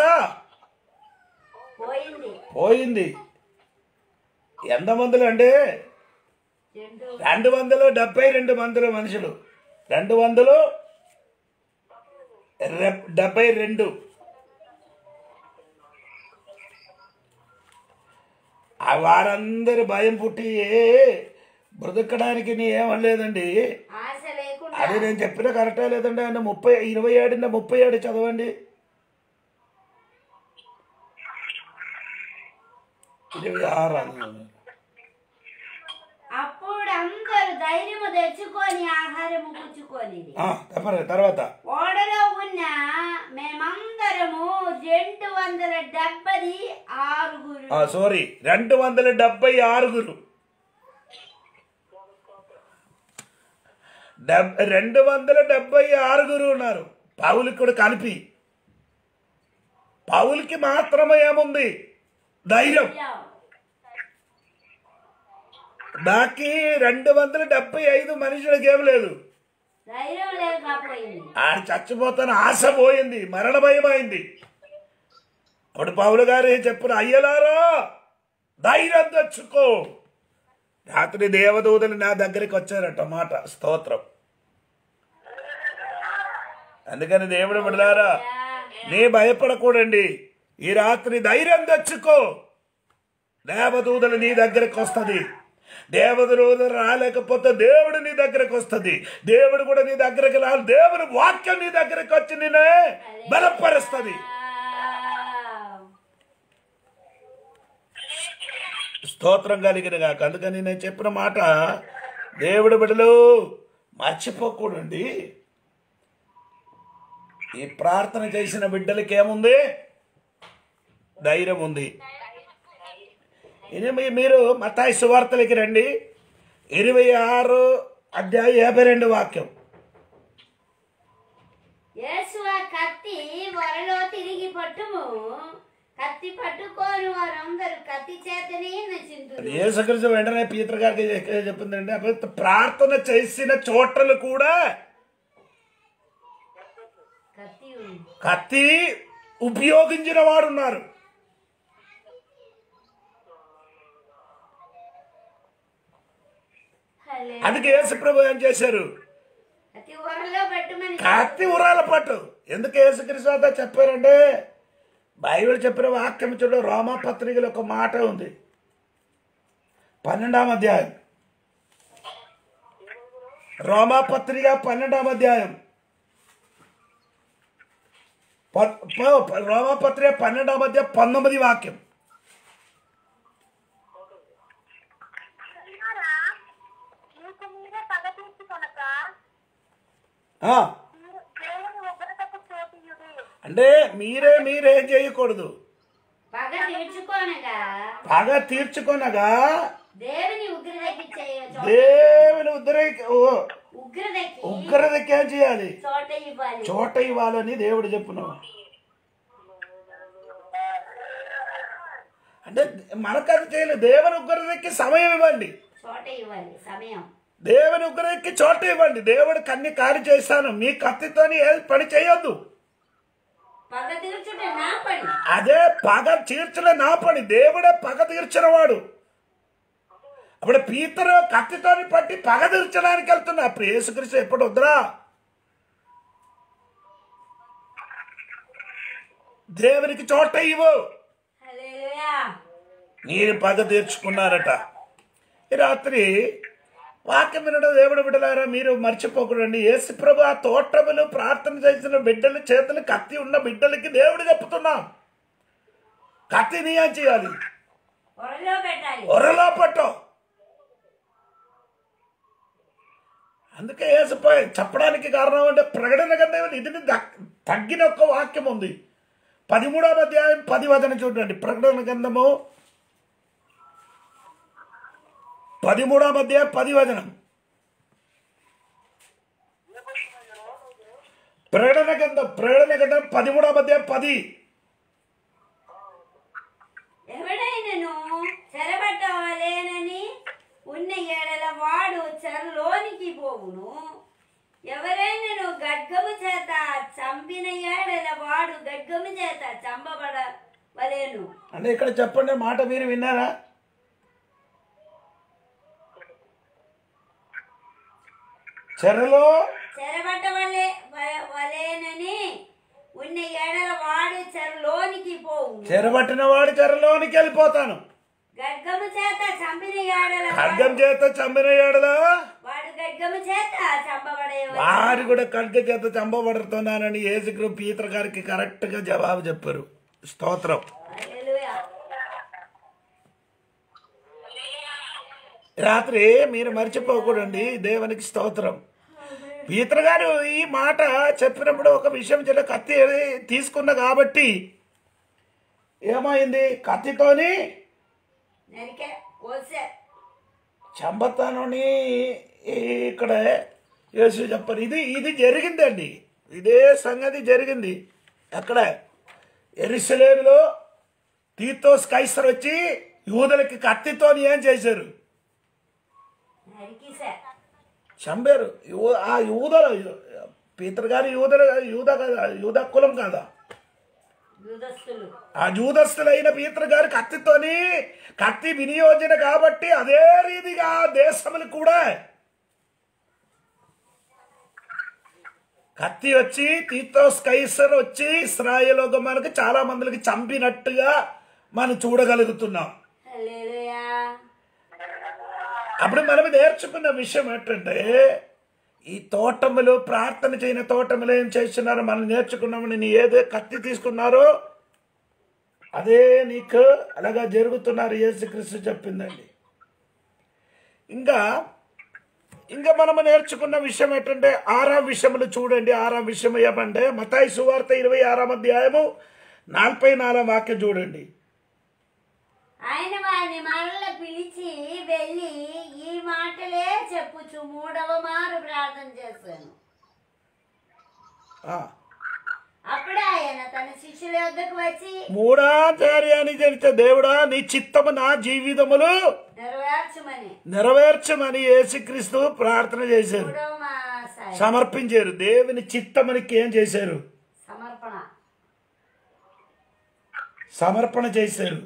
Speaker 1: పోయింది. ఎంతమందులు అంటే 272 మందులు మనుషులు, 272. ఆ వారందరూ భయం పుట్టి బ్రతకడానికి నీ ఏమనలేదండి. అది నేను చెప్పిన కరెక్టా లేదండి. ఆయన 27 చదవండి. 26.
Speaker 2: అప్పుడు అందరూ ధైర్యము తెచ్చుకొని ఆహారము పుచ్చుకొని
Speaker 1: తర్వాత
Speaker 2: ఓడలో ఉన్న మేమందరము 276.
Speaker 1: సారీ, 276. 276 ఉన్నారు. పౌలుకి కూడా కలిపి. పౌలుకి మాత్రమే ఏముంది, ధైర్యం. బాకీ 275 మనుషులకి ఏం లేదు, ఆయన చచ్చిపోతాను ఆశ పోయింది, మరణ భయం అయింది. అప్పుడు పౌలు గారు చెప్పిన అయ్యలారా ధైర్యం తెచ్చుకో. రాత్రి దేవదూతలు నా దగ్గరికి వచ్చారట, మాట స్తోత్రం. అందుకని దేవుడు బిడ్డలారా, నీ భయపడకూడండి, ఈ రాత్రి ధైర్యం తెచ్చుకో. దేవదూతలు నీ దగ్గరికి వస్తుంది. దేవదూతలు రాలేకపోతే దేవుడు నీ దగ్గరకు వస్తుంది. దేవుడు కూడా నీ దగ్గరికి రాలి, దేవుని వాక్యం నీ దగ్గరికి వచ్చి నిన్నే బలపరుస్తుంది. స్తోత్రం కలిగిన కాక. అందుకని నేను చెప్పిన మాట దేవుడు బిడ్డలు మర్చిపోకూడండి. ఈ ప్రార్థన చేసిన బిడ్డలకి ఏముంది, ధైర్యం ఉంది. మీరు మత్తయి సువార్తలకి రండి, 26 అధ్యాయం 52 వాక్యం.
Speaker 2: యేసు ఆ కత్తి వరలో తిరిగి పట్టుము, కత్తి పట్టుకోని వారందరూ కత్తి చేతనే నచింతురు.
Speaker 1: యేసుక్రీస్తు వెంటనే పీతర్ గారికి చెప్పిందండి, ప్రార్థన చేసిన చోట్ల కూడా కత్తి ఉపయోగించిన వారు ఉన్నారు. అందుకే యేసు ప్రభు ఏం చేశారు, కత్తి ఉరాల పట్టు. ఎందుకు యేసుక్రీస్తు చెప్పారంటే, బైబిల్ చెప్పిన వాక్యం చూడ, రోమా పత్రికలో ఒక మాట ఉంది, 12వ అధ్యాయం. రోమా పత్రిక 12వ అధ్యాయం. రోమా పత్రిక 12వ అధ్యాయం 19 వాక్యం. అంటే మీరేం చేయకూడదు, పగ తీర్చుకొనగా దేవుని ఉగ్రతకి ఏం చేయాలి, చోట ఇవ్వాలని దేవుడు చెప్పును. అంటే మనకు అది చేయలేదు. దేవుని ఉగ్రతకి సమయం ఇవ్వండి, దేవుని ఉగ్రతకి చోట ఇవ్వండి. దేవుడు కన్ని కార్యం చేస్తాను, మీ కత్తితోని ఏ పని చేయొద్దు. అదే పగ తీర్చిన నా పని. దేవుడే పగ తీర్చిన వాడు. అప్పుడు పీతరు కత్తితోని పట్టి పగ తీర్చడానికి వెళ్తున్నా. అప్పుడు యేసుక్రీస్తు ఎప్పుడు వద్దురా, దేవునికి చోట ఇవ్వు,
Speaker 2: హల్లెలూయా.
Speaker 1: మీరు పగ తీర్చుకున్నారట. ఈ రాత్రి వాక్యం వినడం దేవుడు బిడ్డలారా మీరు మర్చిపోకూడండి. యేసు ప్రభు ఆ తోటములు ప్రార్థన చేసిన బిడ్డల చేతులు కత్తి ఉన్న బిడ్డలకి దేవుడు చెప్తున్నాం, కత్తిని ఏం చేయాలి,
Speaker 2: ఒరలో పెట్టాలి,
Speaker 1: ఒరలో పట్టు. అందుకే యేసుపై చెప్పడానికి కారణం అంటే ప్రకటన గ్రంథం ఇది తగ్గిన ఒక్క వాక్యం ఉంది. 13వ అధ్యాయం 10 వచనం చూడండి. ప్రకటన గ్రంథము 13వ అధ్యాయం 10 వచనం. ప్రకటన గ్రంథం 13వ అధ్యాయం 10.
Speaker 2: ఎవడైనను చెరబట్టవలేనని ఉన్న ఎడల వాడు చెరలోనికి పోవును. ఎవరైనను గడ్గము చేత చంపిన ఎడల వాడు గడ్గము చేత చంపబడవలేను.
Speaker 1: అంటే ఇక్కడ చెప్పండి మాట మీరు విన్నారా? చెరలో
Speaker 2: చెరబట్టవలేనని ఉన్న ఎడల వాడు చెరలోనికి పోవును.
Speaker 1: చెరబట్టిన వాడు చెరలోనికి వెళ్ళిపోతాను.
Speaker 2: గడ్గము చేత చంపిన ఎడల
Speaker 1: ఖడ్గం చేత చంపిన ఏడల
Speaker 2: వాడు గడ్గము చేత చంపబడేవాడు.
Speaker 1: వారు కూడా ఖడ్గం చేత చంపబడుతున్నానని యేసుక్రీస్తు పీతర్ గారికి కరెక్ట్ గా జవాబు చెప్పారు. స్తోత్రం.
Speaker 2: హల్లెలూయా.
Speaker 1: రాత్రి మీరు మర్చిపోకూడండి. దేవునికి స్తోత్రం. పీతర్ గారు ఈ మాట చెప్పినప్పుడు ఒక విషయం చిన్న కత్తి తీసుకున్న కాబట్టి ఏమైంది, కత్తితోని
Speaker 2: నరికే కోసే
Speaker 1: చంపతానని ఇక్కడ యేసు చెప్పారు. ఇది జరిగిందండి. ఇదే సంగతి జరిగింది. అక్కడ యెరూషలేములో తీతోస్ కైసర్ వచ్చి యూదులకి కత్తితోని ఏం చేశారు,
Speaker 2: నరికేసే
Speaker 1: చంపారు. ఆ యూదలు పీతర్ గారు యూద కులం కాదా,
Speaker 2: యూదస్తులు.
Speaker 1: ఆ యూదస్తులైన పీతర్ గారు కత్తితోని, కత్తి వినియోజన కాబట్టి అదే రీతిగా దేశములు కూడా కత్తి వచ్చి తీతోస్ కైసర్ వచ్చి ఇశ్రాయేలు మనకి చాలా మందికి చంపినట్టుగా మనం చూడగలుగుతున్నాం.
Speaker 2: హల్లెలూయా.
Speaker 1: అప్పుడు మనం నేర్చుకున్న విషయం ఏంటంటే ఈ తోటములు ప్రార్థన చేయని తోటములు ఏం చేస్తున్నారో మనం నేర్చుకున్నామని. నీ ఏదో కత్తి తీసుకున్నారో అదే నీకు అలాగా జరుగుతున్నారు యేసుక్రీస్తు చెప్పిందండి. ఇంకా మనము నేర్చుకున్న విషయం ఏంటంటే 6వ విషయములు చూడండి. 6వ విషయం ఏమంటే మత్తయి సువార్త 26వ అధ్యాయము 44వ వాక్యం చూడండి.
Speaker 2: ఆయన వారిని మరల పిలిచి వెళ్ళి ఈ మాటలే చెప్పుచు 3వ మారు ప్రార్థన చేశాను. అప్పుడు ఆయన తన శిష్యుల యొద్దకు వచ్చి
Speaker 1: మూడాచార్య అని తెలిసే దేవుడా నీ చిత్తము నా జీవితములు నెరవేర్చమని యేసుక్రీస్తు ప్రార్థన చేశారు, సమర్పించారు. దేవుని చిత్తమునికి ఏం చేశారు, సమర్పణ చేశారు.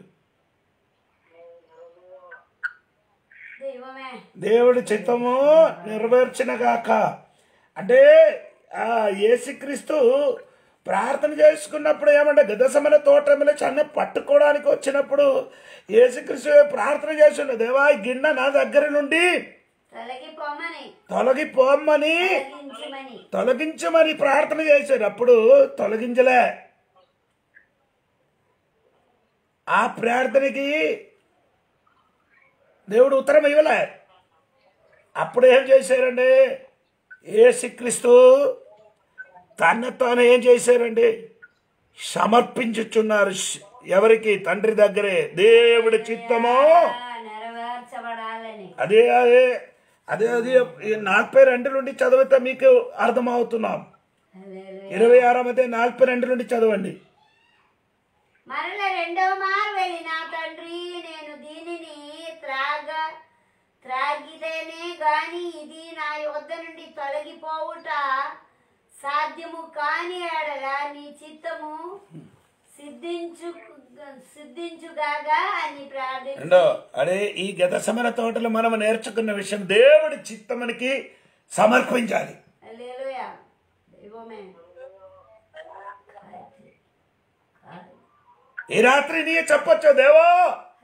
Speaker 1: దేవుడి చిత్తము నెరవేర్చిన గాక అంటే యేసుక్రీస్తు ప్రార్థన చేసుకున్నప్పుడు ఏమంటే గదసమన తోటముల చన్న పట్టుకోవడానికి వచ్చినప్పుడు యేసుక్రీస్తు ప్రార్థన చేస్తుండే, దేవా ఈ గిన్నె నా దగ్గర నుండి తొలగించమని ప్రార్థన చేశారు. అప్పుడు తొలగించలే. ఆ ప్రార్థనకి దేవుడు ఉత్తరం ఇవ్వలే. అప్పుడు ఏం చేశారండి, యేసుక్రీస్తు తనతోనే ఏం చేశారండి, సమర్పించుచున్నారు. ఎవరికి, తండ్రి దగ్గరే. దేవుడి చిత్తము అదే అదే అదే అది 42 నుండి చదివితే మీకు అర్థమవుతున్నాం. 26వ అధ్యాయం 42 నుండి చదవండి.
Speaker 2: మరల 2వ మారు వెళ్ళి నా తండ్రి నేను దీనిని త్రాగితేనే గాని ఇది నా యొద్ద నుండి తొలగిపోవుట సాధ్యము కాని ఎడల నీ చిత్తము సిద్ధించుగాగా అని ప్రార్థించి
Speaker 1: రెండో అదే ఈ గెతసమన తోటలో మనం నేర్చుకున్న విషయం దేవుడి చిత్తమునికి సమర్పించాలి.
Speaker 2: హల్లెలూయా. దైవమే.
Speaker 1: ఈ రాత్రి నీ చెప్పొచ్చు, దేవా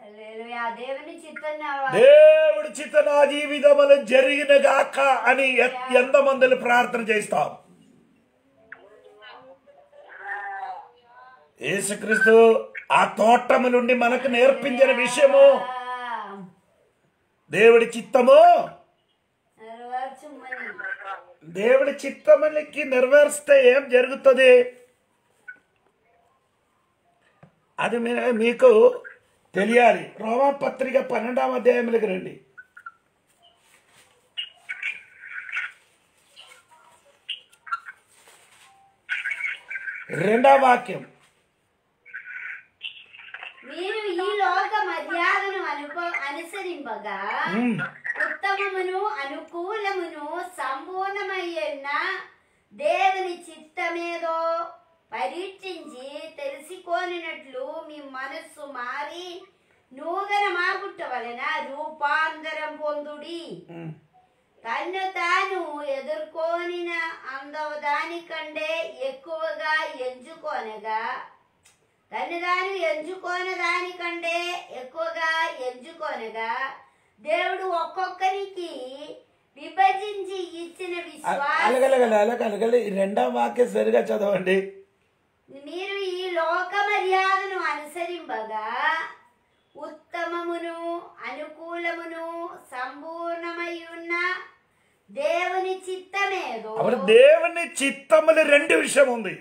Speaker 2: హల్లెలూయా. దేవుని చిత్తం
Speaker 1: దేవుడి చిత్త నా జీవితంలో జరిగిన గాక అని ఎంతమందిని ప్రార్థన చేస్తాం. యేసుక్రీస్తు ఆ తోటము నుండి మనకు నేర్పించిన విషయము దేవుడి చిత్తము దేవుడి చిత్తమునికి నెరవేర్స్తే ఏం జరుగుతుంది అది మీకు తెలియాలి. రోమాపత్రిక 12వ అధ్యాయంలోకి రండి. 2వ వాక్యం.
Speaker 2: మీరు ఈ లోక మర్యాదను అనుసరింపగా ఉత్తమమును అనుకూలమును సంపూర్ణమయ్యన్న దేవుని చిత్తమేదో పరీక్షించి తెలుసుకోనినట్లు మీ మనస్సు మారి నూతన మాగుట్ట వలన రూపాంతరం పొందుడి. తన్ను తాను ఎదుర్కొనిన అందవ దానికంటే ఎక్కువగా ఎంచుకొనగా దేవుడు ఒక్కొక్కరికి విభజించి ఇచ్చిన విశ్వాసం.
Speaker 1: 2వ వాక్యం సరిగా చదవండి.
Speaker 2: మీరు ఈ లోక మర్యాదను అనుసరింపగా ఉత్తమమును అనుకూలమును సంపూర్ణమై ఉన్న దేవుని చిత్తమేదో.
Speaker 1: దేవుని చిత్తములు 2 విషయం ఉంది.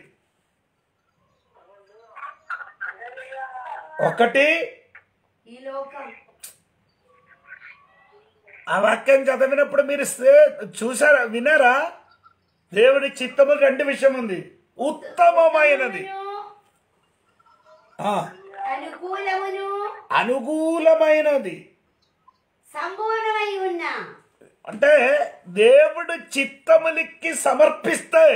Speaker 1: ఒకటి
Speaker 2: ఈ లోకం.
Speaker 1: ఆ వాక్యం చదివినప్పుడు మీరు చూసారా, వినారా? దేవుడి చిత్తములు 2 విషయం ఉంది. ఉత్తమమైనది, అనుకూలమైనది,
Speaker 2: సంపూర్ణమై ఉన్న.
Speaker 1: అంటే దేవుడు చిత్తములకి సమర్పిస్తే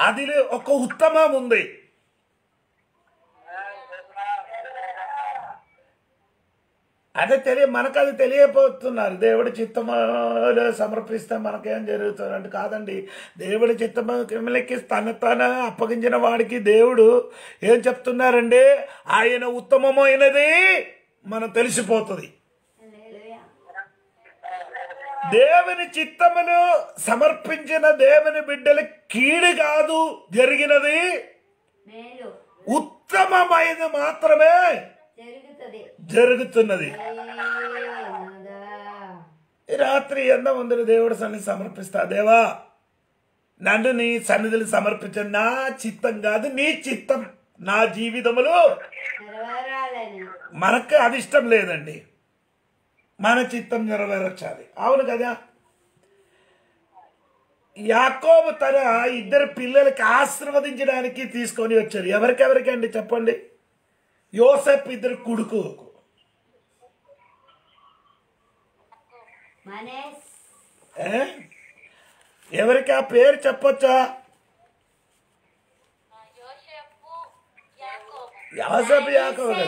Speaker 1: అది ఒక ఉత్తమం ఉంది. మనకు అది తెలియపోతున్నారు. దేవుడి చిత్తములు సమర్పిస్తే మనకేం జరుగుతుంది అంటే, కాదండి, దేవుడి చిత్తములకి తన అప్పగించిన వాడికి దేవుడు ఏం చెప్తున్నారండి? ఆయన ఉత్తమమైనది మనం తెలిసిపోతుంది. దేవుని చిత్తములు సమర్పించిన దేవుని బిడ్డల కీడు కాదు జరిగినది, ఉత్తమమైనది మాత్రమే జరుగుతున్నది. రాత్రి ఎంతమంది దేవుడి సన్నిధి సమర్పిస్తా, దేవా నన్ను నీ సన్నిధిని సమర్పించండి, నా చిత్తం కాదు నీ చిత్తం నా జీవితములో. మనకు అది ఇష్టం లేదండి, మన చిత్తం నెరవేర్చాలి. అవును కదా? యాకోబు తన 2 పిల్లలకి ఆశీర్వదించడానికి తీసుకొని వచ్చారు. ఎవరికెవరికి అండి చెప్పండి? యోసేపు 2 కొడుకు. ఎవరికి ఆ పేరు చెప్పొచ్చా? యోసేపు, యాకోబు.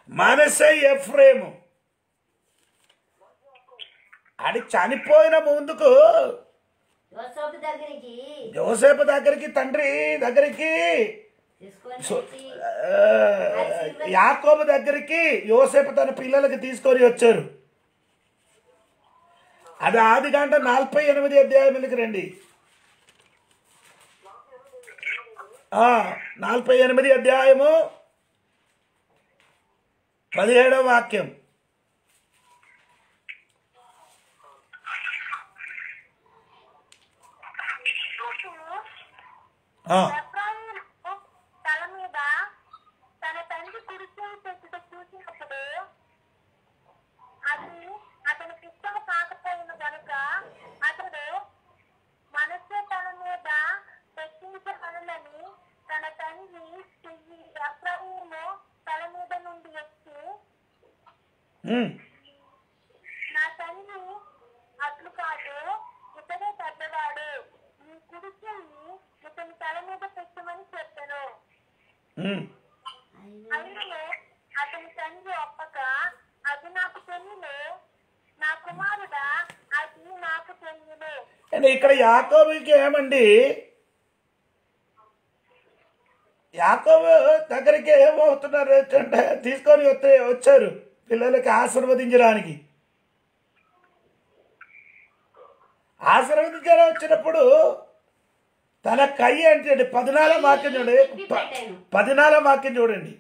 Speaker 1: మనస్సే, ఎఫ్రేము. అది చనిపోయిన ముందుకు యోసేపు దగ్గరికి, తండ్రి దగ్గరికి, యాకోబు దగ్గరికి యోసేపు తన పిల్లలకి తీసుకొని వచ్చారు. అది ఆదికాండ 48 అధ్యాయంలోకి రండి. 48 అధ్యాయము 17వ వాక్యం.
Speaker 3: తల మీద తన తండ్రి కుడిచేయి పెట్టుట చూసినప్పుడు అది అతనికి ఇష్టం కాకపోయిన గనుక అతడు మనస్సే తల మీద పెట్టించమనని తన తండ్రి చెయ్యి ఎఫ్రాయిము తల మీద నుండి ఎత్తి, నా తండ్రి అట్లు కాదు, ఇతడే పెద్దవాడు, నీ కుడి చెయ్యి ఇతని తల మీద పెట్టమని చెప్పాను.
Speaker 1: అండ్ ఇక్కడ యాకోబుకి ఏమండి, యాకోబు దగ్గరికి ఏమవుతున్నారు అంటే తీసుకొని వచ్చారు పిల్లలకి ఆశీర్వదించడానికి. ఆశీర్వదించడానికి వచ్చినప్పుడు తన కై అంటే 14 వాక్యం చూడండి, 14 వాక్యం చూడండి.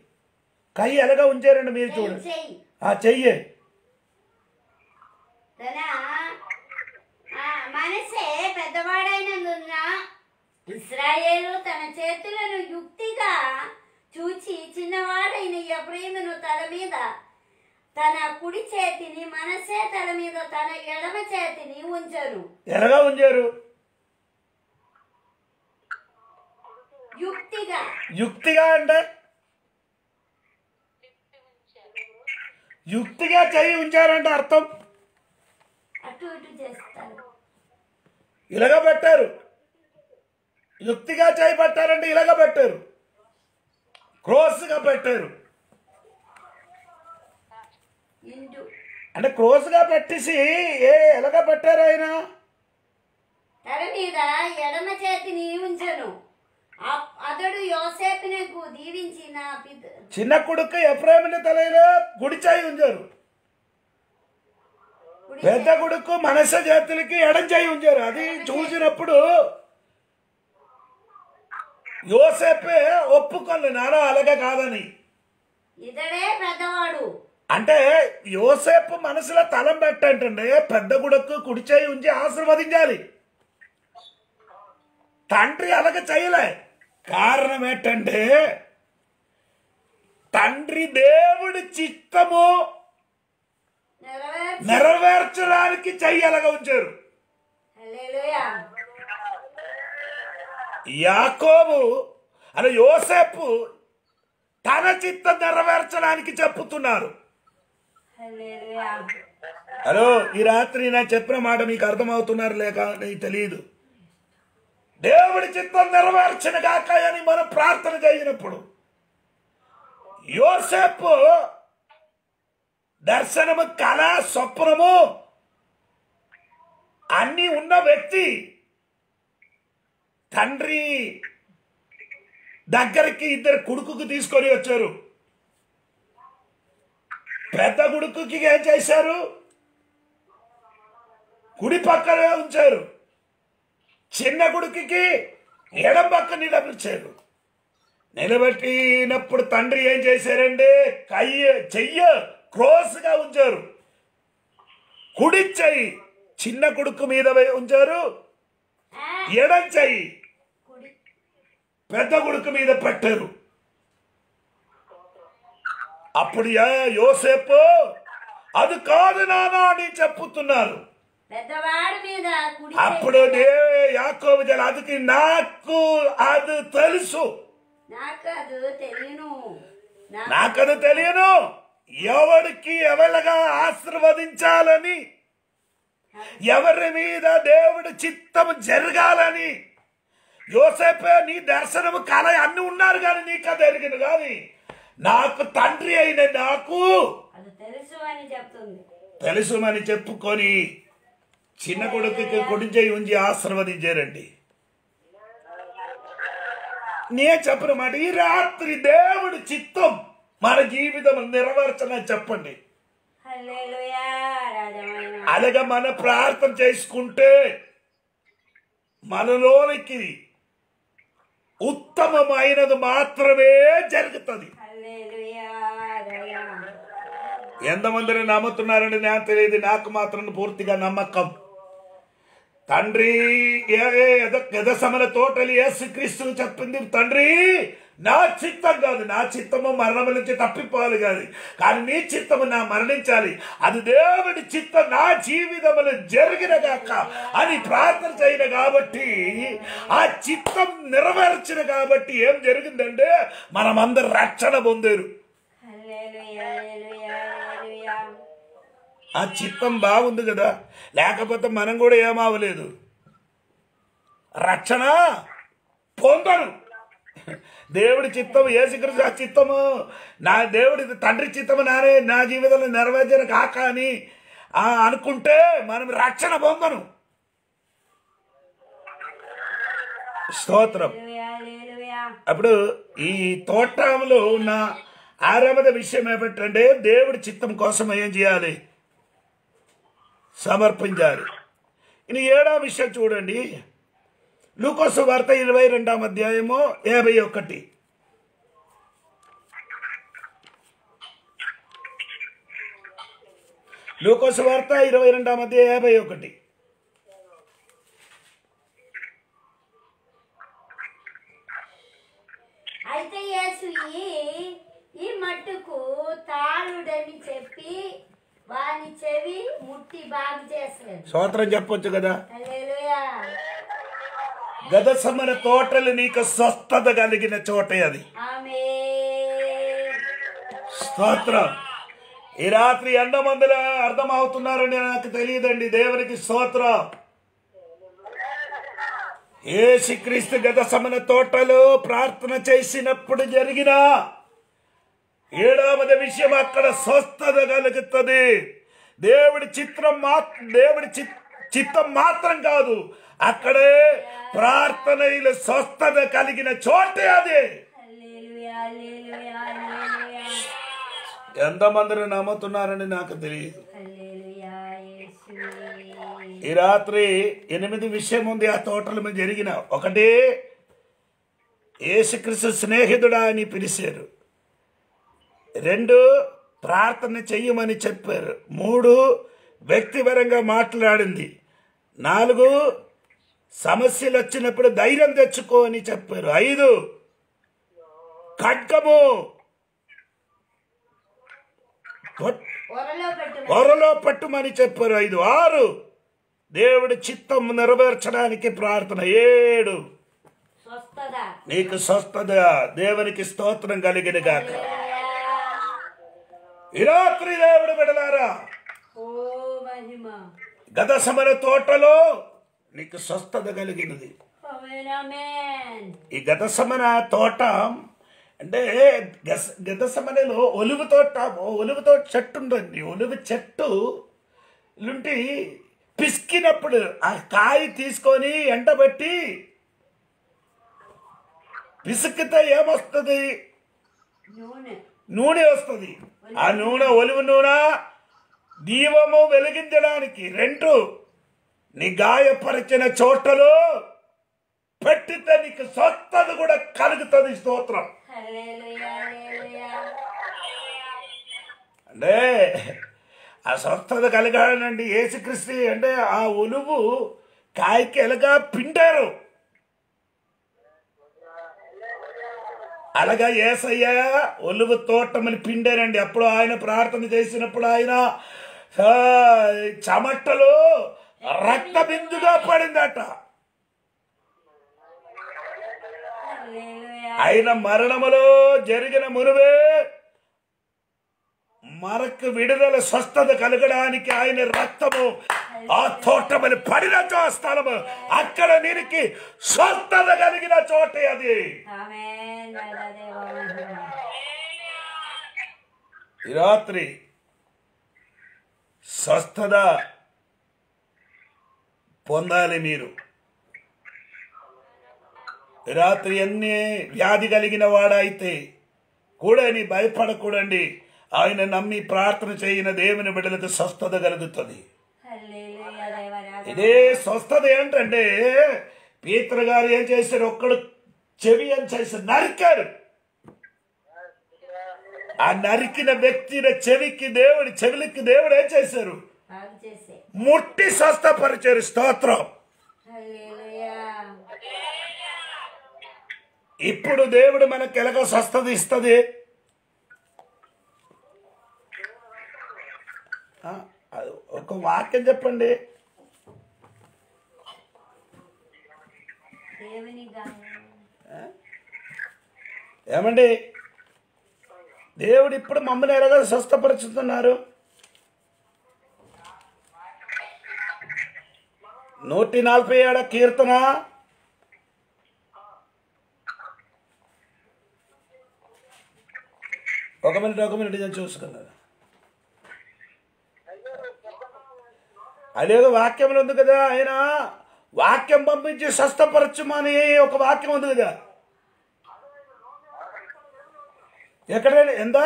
Speaker 1: కై ఎలాగా ఉంచారండి మీరు చూడండి. ఆ చెయ్యి
Speaker 2: తన మనసే పెద్దవాడైనందున ఇశ్రాయేలు తన చేతులను యుక్తిగా చూచి చిన్నవాడైన ఎఫ్రాయిమును తల మీద తన కుడి చేతిని, మనసే తల మీద తన ఎడమ చేతిని ఉంచరు.
Speaker 1: ఎలాగా ఉంచారు?
Speaker 2: యుక్తిగా.
Speaker 1: యుక్తిగా అంటే యుక్తిగా చెయ్యి ఉంచారంటే అర్థం
Speaker 2: అటు ఇటు చేస్తారు.
Speaker 1: ఇలాగ పెట్టారు. యుక్తిగా చేయి పెట్టారంటే ఇలాగ పెట్టారు, క్రోస్గా పెట్టారు. అంటే క్రోస్గా పెట్టేసి ఎలాగ పెట్టారు ఆయన?
Speaker 2: తల మీద ఎడమ చేతిని ఉంచను. అతడు యోసేపునకు దీవించిన
Speaker 1: చిన్న కొడుకు ఎఫ్రాయిము తలలో కుడి చేయి ఉంచారు, పెద్ద కొడుకు మనసే చేతులకి ఎడం చేయి ఉంచారు. అది చూసినప్పుడు యోసేపే ఒప్పుకోలే, నానా అలాగే కాదని.
Speaker 2: ఇతడే పెద్దవాడు
Speaker 1: అంటే యోసేపు మనసులో తలం పెట్టంటే పెద్ద కొడుకు కుడి చేయి ఉంచి ఆశీర్వదించాలి. తండ్రి అలాగ చేయలే. కారణం ఏంటంటే తండ్రి దేవుడి చిత్తము నెరవేర్చడానికి చెయ్యలగా ఉంచారు. యాకోబు అలా యోసేపు తన చిత్తం నెరవేర్చడానికి చెప్పుతున్నారు. హలో, ఈ రాత్రి నేను చెప్పిన మాట మీకు అర్థమవుతున్నారు లేక నీకు తెలియదు. దేవుడి చిత్తం నెరవేర్చిన కాక అని మనం ప్రార్థన చేసినప్పుడు యోసేపు దర్శనము, కళ, స్వప్నము అన్ని ఉన్న వ్యక్తి తండ్రి దగ్గరికి ఇద్దరు కొడుకుకు తీసుకొని వచ్చారు. పెద్ద కొడుకుకి ఏం చేశారు? కుడి పక్కనే ఉంచారు. చిన్న కొడుకుకి ఎడం పక్క నిలబెట్టారు. నిలబెట్టినప్పుడు తండ్రి ఏం చేశారండి? చెయ్య క్రోస్గా ఉంచారు. కుడి చెయ్యి చిన్న కొడుకు మీద ఉంచారు, ఎడం చెయ్యి పెద్ద కొడుకు మీద పెట్టారు. అప్పుడు యోసేపు అది కాదు నానా అని చెప్పుతున్నారు. అప్పుడు యాకోబు అది నాకు అది తెలుసు, నాకది తెలియను. ఎవరికి ఎవరిగా ఆశీర్వదించాలని, ఎవరి మీద దేవుడి చిత్తము జరగాలని. యోసేపే నీ దర్శనము కళ అన్ని ఉన్నారు కానీ నీకు అది ఎరిగింది కానీ నాకు తండ్రి అయిన నాకు తెలుసు అని చెప్పుకొని చిన్న కొడుకుకి కొడి చేయి ఉంచి ఆశీర్వదించారండి. నేను చెప్పిన మాట, ఈ రాత్రి దేవుడి చిత్తం మన జీవితం నెరవేర్చని చెప్పండి. అలాగే మన ప్రార్థన చేసుకుంటే మనలోనికి ఉత్తమమైనది మాత్రమే జరుగుతుంది. ఎంతమందిని నమ్ముతున్నారని నాకు తెలియదు, నాకు మాత్రం పూర్తిగా నమ్మకం. తండ్రి ఎదసమల తోటలి యేసుక్రీస్తు చెప్పింది, తండ్రి నా చిత్తం కాదు, నా చిత్తము మరణం నుంచి తప్పిపోవాలి కాదు, కానీ నీ చిత్తము నా మరణించాలి, అది దేవుడి చిత్తం నా జీవితంలో జరిగిన గాక అని ప్రార్థన చేయన కాబట్టి ఆ చిత్తం నెరవేర్చిన కాబట్టి ఏం జరిగిందంటే మనమందరూ రక్షణ పొందారు. ఆ చిత్తం బాగుంది కదా, లేకపోతే మనం కూడా ఏమవలేదు, రక్షణ పొందను. దేవుడి చిత్తం యేసుక్రీస్తు ఆ చిత్తము నా దేవుడి తండ్రి చిత్తము నా జీవితంలో నెరవేర్చిన కాక అని అనుకుంటే మనం రక్షణ పొందను. స్తోత్రం.
Speaker 2: హల్లెలూయా, హల్లెలూయా.
Speaker 1: అప్పుడు ఈ తోటంలో ఉన్న 6వ విషయం ఏమిటంటే దేవుడి చిత్తం కోసం ఏం చేయాలి? సమర్పించాలి. ఇది 7వ విషయం చూడండి. లూకాసు వార్త 22వ అధ్యాయము 51. లూకాసు వార్త 22వ అధ్యాయం 51.
Speaker 2: అయితే యేసు ఈ మట్టుకు తాళుడని చెప్పి వాని చెవి ముట్టి బాగు చేశాడు.
Speaker 1: స్తోత్రం చెప్పొచ్చు కదా.
Speaker 2: హల్లెలూయా.
Speaker 1: గదసమన తోటలు నీకు స్వస్థత కలిగిన చోటే అది.
Speaker 2: ఆమేన్.
Speaker 1: స్తోత్రం. ఈ రాత్రి ఎంతమందిలో అర్థమవుతున్నారని నాకు తెలియదండి. దేవునికి స్తోత్రం. యేసుక్రీస్తు గదసమన తోటలో ప్రార్థన చేసినప్పుడు జరిగిన 7వ విషయం అక్కడ స్వస్థత కలుగుతుంది. దేవుడి చిత్తం మాత్రం కాదు, అక్కడే ప్రార్థనలో స్వస్థత కలిగిన చోటే అది.
Speaker 2: హల్లెలూయా, హల్లెలూయా, హల్లెలూయా.
Speaker 1: ఎంతమందిని నమ్ముతున్నారని నాకు తెలియదు.
Speaker 2: హల్లెలూయా, యేసువే.
Speaker 1: ఈ రాత్రి 8 విషయం ఉంది ఆ తోటల మీద జరిగిన. 1, యేసుక్రీస్తు స్నేహితుడా అని పిలిచారు. 2, ప్రార్థన చెయ్యమని చెప్పారు. 3, వ్యక్తిపరంగా మాట్లాడింది. 4, సమస్యలు వచ్చినప్పుడు ధైర్యం తెచ్చుకో అని చెప్పారు. 5, ఖడ్గము ఒరలో పట్టుమని చెప్పారు. 5, 6, దేవుడి చిత్తం నెరవేర్చడానికి ప్రార్థన. 7, నీకు స్వస్థత. దేవునికి స్తోత్రం కలిగిన గాక. ఈ రాత్రి దేవుడు బిడ్డలారా, గదసమన తోటలో నీకు స్వస్థత కలిగినది. ఈ గదసమన తోట అంటే గదసమనలో ఒలువు తోట చెట్టు ఉంటుంది. ఒలువు చెట్టు నుండి పిసికినప్పుడు ఆ కాయ తీసుకొని ఎండబెట్టి పిసికితే ఏమొస్తుంది? నూనె వస్తుంది. ఆ నూనె ఒలివ నూనె దీపము వెలిగించడానికి. 2, నీ గాయపరిచిన చోటలో పెట్టితే నీకు స్వస్థత కూడా కలుగుతుంది. స్తోత్రం. అంటే ఆ స్వస్థత కలగాలండి. యేసుక్రీస్తు అంటే ఆ ఒలువు కాయకి ఎలాగా పిండారు, అలాగా యేసయ్య ఒలువు తోటమని పిండారండి. అప్పుడు ఆయన ప్రార్థన చేసినప్పుడు ఆయన చెమటలో రక్త బిందుగా పడిందట. ఆయన మరణములో జరిగిన మునువే మనకు విడుదల స్వస్థత కలగడానికి ఆయన రక్తము ఆ తోటమని పడిన స్థలము, అక్కడ నీరికి స్వస్థత కలిగిన చోటే అది. ఈ రాత్రి స్వస్థత పొందాలి మీరు. రాత్రి ఎన్ని వ్యాధి కలిగిన వాడైతే కూడా నీ భయపడకూడండి. ఆయన నమ్మి ప్రార్థన చేయని దేవుని బిడ్డలకు స్వస్థత కలుగుతుంది. ఇదే స్వస్థత ఏంటంటే పీతరు గారు ఏం చేశారు? ఒక్కడు చెవి అని చేశారు, నరికారు. ఆ నరికిన వ్యక్తిని చెవికి దేవుడు ఏం చేశారు? ముట్టి స్వస్థపరిచారు. స్తోత్రం. ఇప్పుడు దేవుడు మనకు ఎలాగో స్వస్థత ఇస్తుంది? ఒక వాక్యం చెప్పండి. ఏమండి, దేవుడు ఇప్పుడు మమ్మల్ని ఎలాగో స్వస్థపరుచుతున్నారు? 147 కీర్తన 1 మినిట్ నేను చూసుకున్నాను. అదే వాక్యంలో ఉంది కదా, ఆయన వాక్యం పంపించి స్వస్థపరచుమని ఒక వాక్యం ఉంది కదా, ఎక్కడ ఎంత?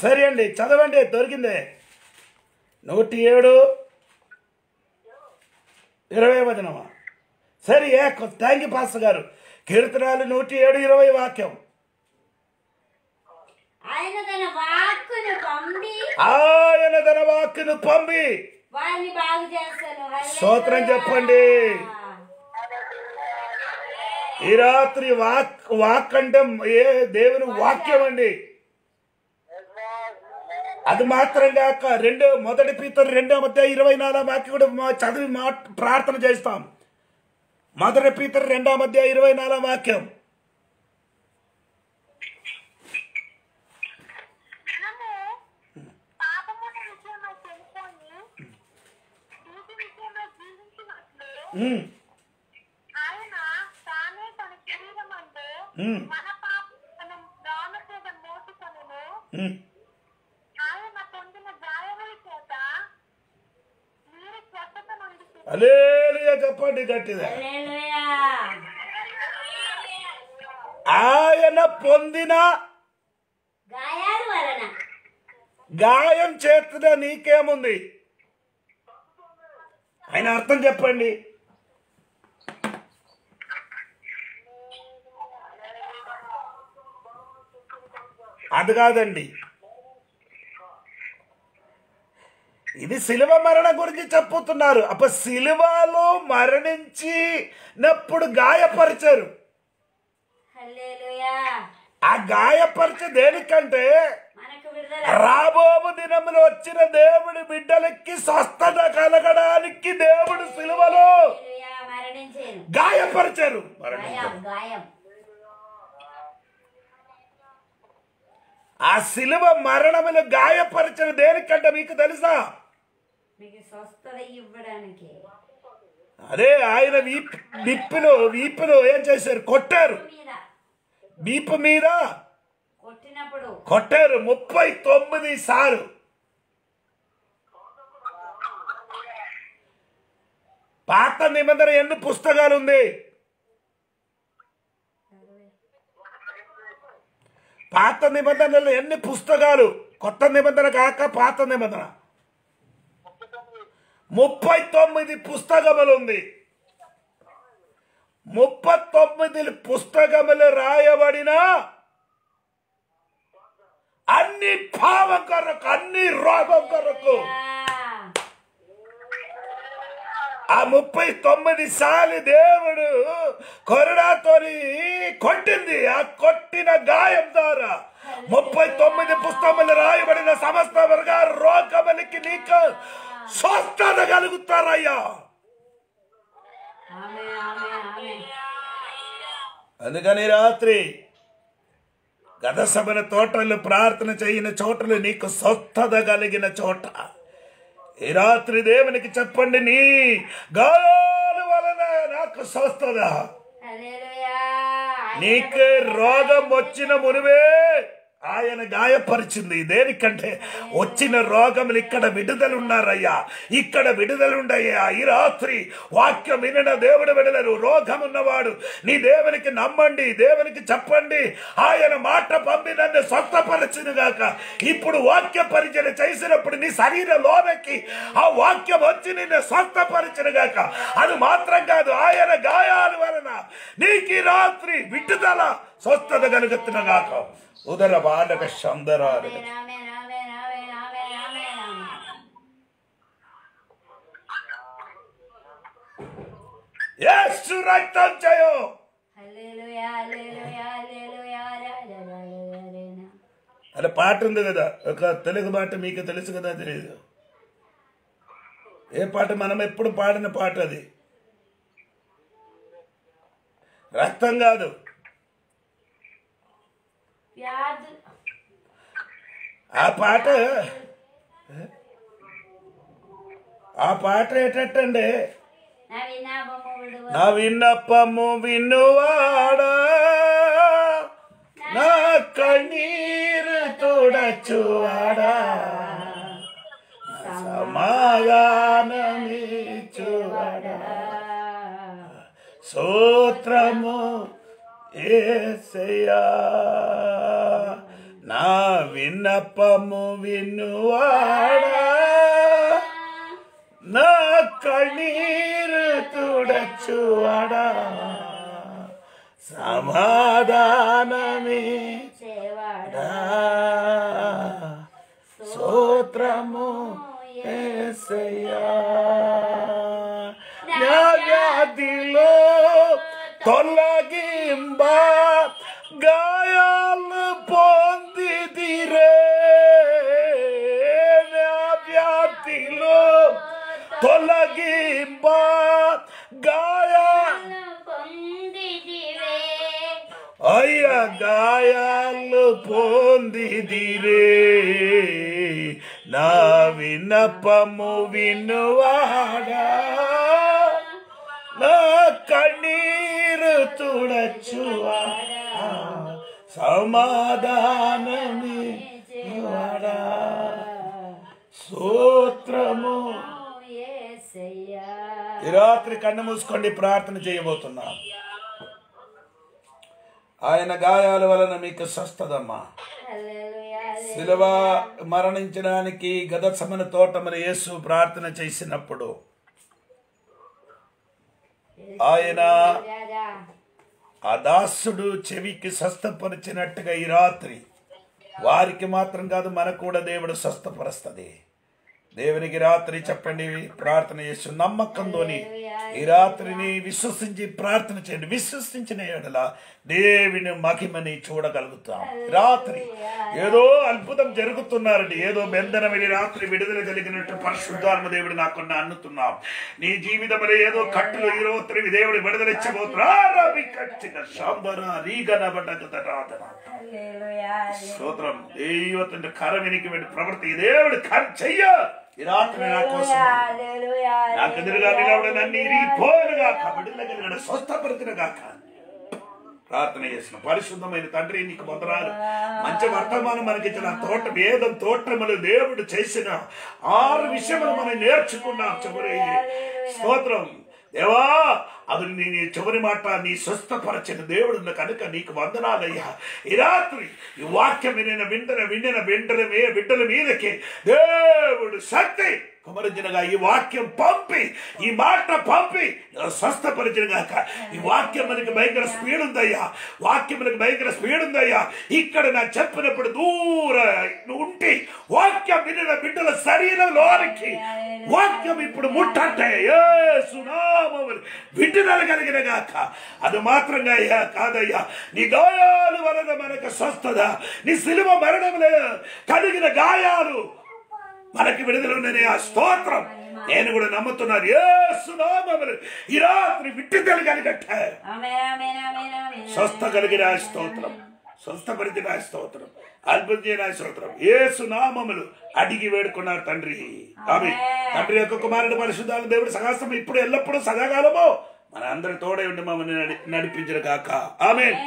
Speaker 1: సరే అండి, చదవండి, దొరికింది. 107:20 సరే, థ్యాంక్ యూ పాస్టర్ గారు. కీర్తనాలు 107:20 వాక్యం.
Speaker 2: ఆయన తన వాక్కును పంపి వారిని బాగు చేస్తాను.
Speaker 1: స్తోత్రం చెప్పండి. ఈ రాత్రి వాక్ అంటే ఏ దేవుని వాక్యం అండి. అది మాత్రం కాక 1 పీతరు 2:24 వాక్యం కూడా చదివి ప్రార్థన చేస్తాం. 1 పీతరు 2:24 వాక్యం.
Speaker 3: ఆయన తానే తన శరీరం అంటే మన పాపం మోసుకొనును. ఆయన పొందిన గాయముల చేత మీరు స్వస్థత నొందితిరి.
Speaker 1: హల్లెలూయా చెప్పండి గట్టిగా. ఆయన పొందిన
Speaker 2: గాయాల వలన,
Speaker 1: గాయం చేతున నీకేముంది? ఆయన అర్థం చెప్పండి. అది కాదండి, ఇది శిలువ మరణం గురించి చెప్పుతున్నారు. శిలువలో మరణించినప్పుడు గాయపరిచారు. ఆ గాయపరిచే దేనికంటే రాబోవు దినములు వచ్చిన దేవుడి బిడ్డలకి స్వస్థత కలగడానికి దేవుడు శిలువలో గాయపరిచారు. ఆ శిలువ మరణములు గాయపరిచిన దేనికంటే మీకు తెలుసా? అదే ఆయన వీపులో ఏం చేశారు? కొట్టారు. వీపు మీద కొట్టారు 39 సార్లు. పాత నిబంధన ఎన్ని పుస్తకాలు ఉంది? పాత నిబంధనలు ఎన్ని పుస్తకాలు? కొత్త నిబంధన కాక పాత నిబంధన 39 పుస్తకములు ఉంది. 39 పుస్తకములు రాయబడిన అన్ని పాపం కొరకు, అన్ని రోగం కొరకు ఆ 39 సార్లు దేవుడు కొరడాతోని కొట్టింది. ఆ కొట్టిన గాయం ద్వారా 39 పుస్తకములు రాయబడిన సమస్త వర్గాల రోగములకి నీకు స్వస్థత కలుగుతారయ్యా. అందుకని రాత్రి గత సభల తోటలు ప్రార్థన చేయని చోటలు నీకు స్వస్థత కలిగిన చోట ఈ రాత్రి దేవునికి చెప్పండి, నీ గాయాల వలన నాకు స్వస్థత. నీకు రోగం వచ్చిన మునివే ఆయన గాయపరిచింది. దేనికంటే వచ్చిన రోగములు ఇక్కడ విడుదలున్నారయ్యా, ఇక్కడ విడుదలుండయ్యా. ఈ రాత్రి వాక్యం వినిన దేవుడు విడుదలు. రోగం ఉన్నవాడు నీ దేవునికి నమ్మండి, దేవునికి చెప్పండి. ఆయన మాట పంపి నన్ను స్వస్థపరచును గాక. ఇప్పుడు వాక్య పరిచయం చేసినప్పుడు నీ శరీరంలోనికి ఆ వాక్యం వచ్చి నిన్ను స్వస్థపరచును గాక. అది మాత్రం కాదు, ఆయన గాయాల వలన నీకు ఈ రాత్రి విడుదల స్వస్థత కలుగుతున్న గాక. ఉదర బాలక శందరాలు యేసు రక్తం చేయో. అలా పాట ఉంది కదా, ఒక తెలుగు పాట, మీకు తెలుసు కదా, తెలియదు ఏ పాట, మనం ఎప్పుడు పాడిన పాట అది. రక్తం కాదు, ఆ పాట ఏంటంటే, నా విన్నపము వినువాడా, నా కన్నీరు తుడచువాడా, స్తోత్రము యేసయ్యా. నా విన్నపము వినువాడా, నా కన్నీరు తుడచువాడా, సమాధానమే
Speaker 2: చేవాడా.
Speaker 1: స్తోత్రము యేసయ్యా. నా వ్యాధిలో తొలగింబ గాయాలు పొందిదిరే. నా వ్యాధిలో తొలగింబ గాయాలు
Speaker 2: పొందిదివే.
Speaker 1: అయ్యా గాయాలు పొందిదిరే. నా విన్నపము వినువాడా, నా కన్నీరు తుడచువాడా, సమాధానమే వాడా. స్తోత్రము.
Speaker 2: యేసయ్యా.
Speaker 1: ఈ రాత్రి కన్ను మూసుకోండి, ప్రార్థన చేయబోతున్నాం. ఆయన గాయాల వలన మీకు స్వస్థదమ్మా.
Speaker 2: హల్లెలూయా.
Speaker 1: శిలువ మరణించడానికి గదసమన తోటమున యేసు ప్రార్థన చేసినప్పుడు ఆయన
Speaker 2: రాజా.
Speaker 1: ఆ దాసుడు చెవికి స్వస్థపరిచినట్టుగా ఈ రాత్రి వారికి మాత్రం కాదు, మనకు కూడా దేవుడు స్వస్థపరుస్తుంది. దేవునికి రాత్రి చెప్పండి, ప్రార్థన చేసి నమ్మకంతోని ఈ రాత్రిని విశ్వసించి ప్రార్థన చేయండి. విశ్వసించిన ఎడల దేవుని మహిమని చూడగలుగుతాం. రాత్రి ఏదో అద్భుతం జరుగుతున్నారండి, ఏదో బంధనం ఈ రాత్రి విడుదల కలిగినట్టు పరిశుద్ధాత్మ దేవుడు నాకు అన్నుతున్నాం. నీ జీవితంలో ఏదో కట్టులు ఈ రాత్రి దేవుడు విడుదల స్తోత్రం. దైవത്തിന്റെ కరవినికి వెళ్ళి ప్రవర్తి దేవుడు చెయ్య ఈ రాత్రి నా కోసం నాకు ఎదురుగా నిలబడి నన్ను ఇరిగిపోనుగాక, విడుదల కలిగిన స్వస్థపరిచినగాక ప్రార్థన చేసిన పరిశుద్ధమైన తండ్రి నీకు వందనాలు. మంచి వర్తమానం మనకిచ్చిన తోట వేదం తోటములు దేవుడు చేసిన 6 విషయములు మనం నేర్చుకున్నాం. చివరి స్తోత్రం దేవా, అది నీ చివరి మాట నీ స్వస్థపరచిన దేవుడు కనుక నీకు వందనాలయ్యా. ఈ రాత్రి ఈ వాక్యం వినిన బిడ్డల మీదకి దేవుడు శక్తి కుమరించినగా ఈ వాక్యం పంపి, ఈ మాట పంపి స్వస్థపరిచినగాక. ఈ వాక్యం మనకి భయంకర స్పీడ్ ఉందయ్యా, వాక్యం మనకి భయంకర స్పీడ్ ఉందయ్యా. ఇక్కడ నా చెప్పినప్పుడు దూర ఉంటే వాక్యం వినిన బిడ్డల శరీరంలోనికి వాక్యం ఇప్పుడు ముట్టంటే విడుదల కలిగిన గాక. అది మాత్రంగా అయ్యా కాదయ్యా, నీ గాయాల వలన మనకు స్వస్థత, నీ శిలువ మరణంలో కలిగిన గాయాలు మనకి విడుదల ఉన్నాయి. ఆ స్తోత్రం నేను కూడా నమ్ముతున్నాను. యేసు నామములో ఈ రాత్రి విడుదల కలిగట్ట స్వస్థ కలిగిన స్తోత్రం, స్వస్థపరిచిన స్తోత్రం, అద్భుతమైన స్తోత్రం. యేసు నామములు అడిగి వేడుకున్నారు తండ్రి. ఆమె తండ్రి యొక్క కుమారుడు పరిశుద్ధాత్మ దేవుడు సదాసం ఇప్పుడు ఎల్లప్పుడూ సదాకాలము మన అందరి తోడే ఉండి మమ్మల్ని నడిపించిన కాక. ఆమేన్.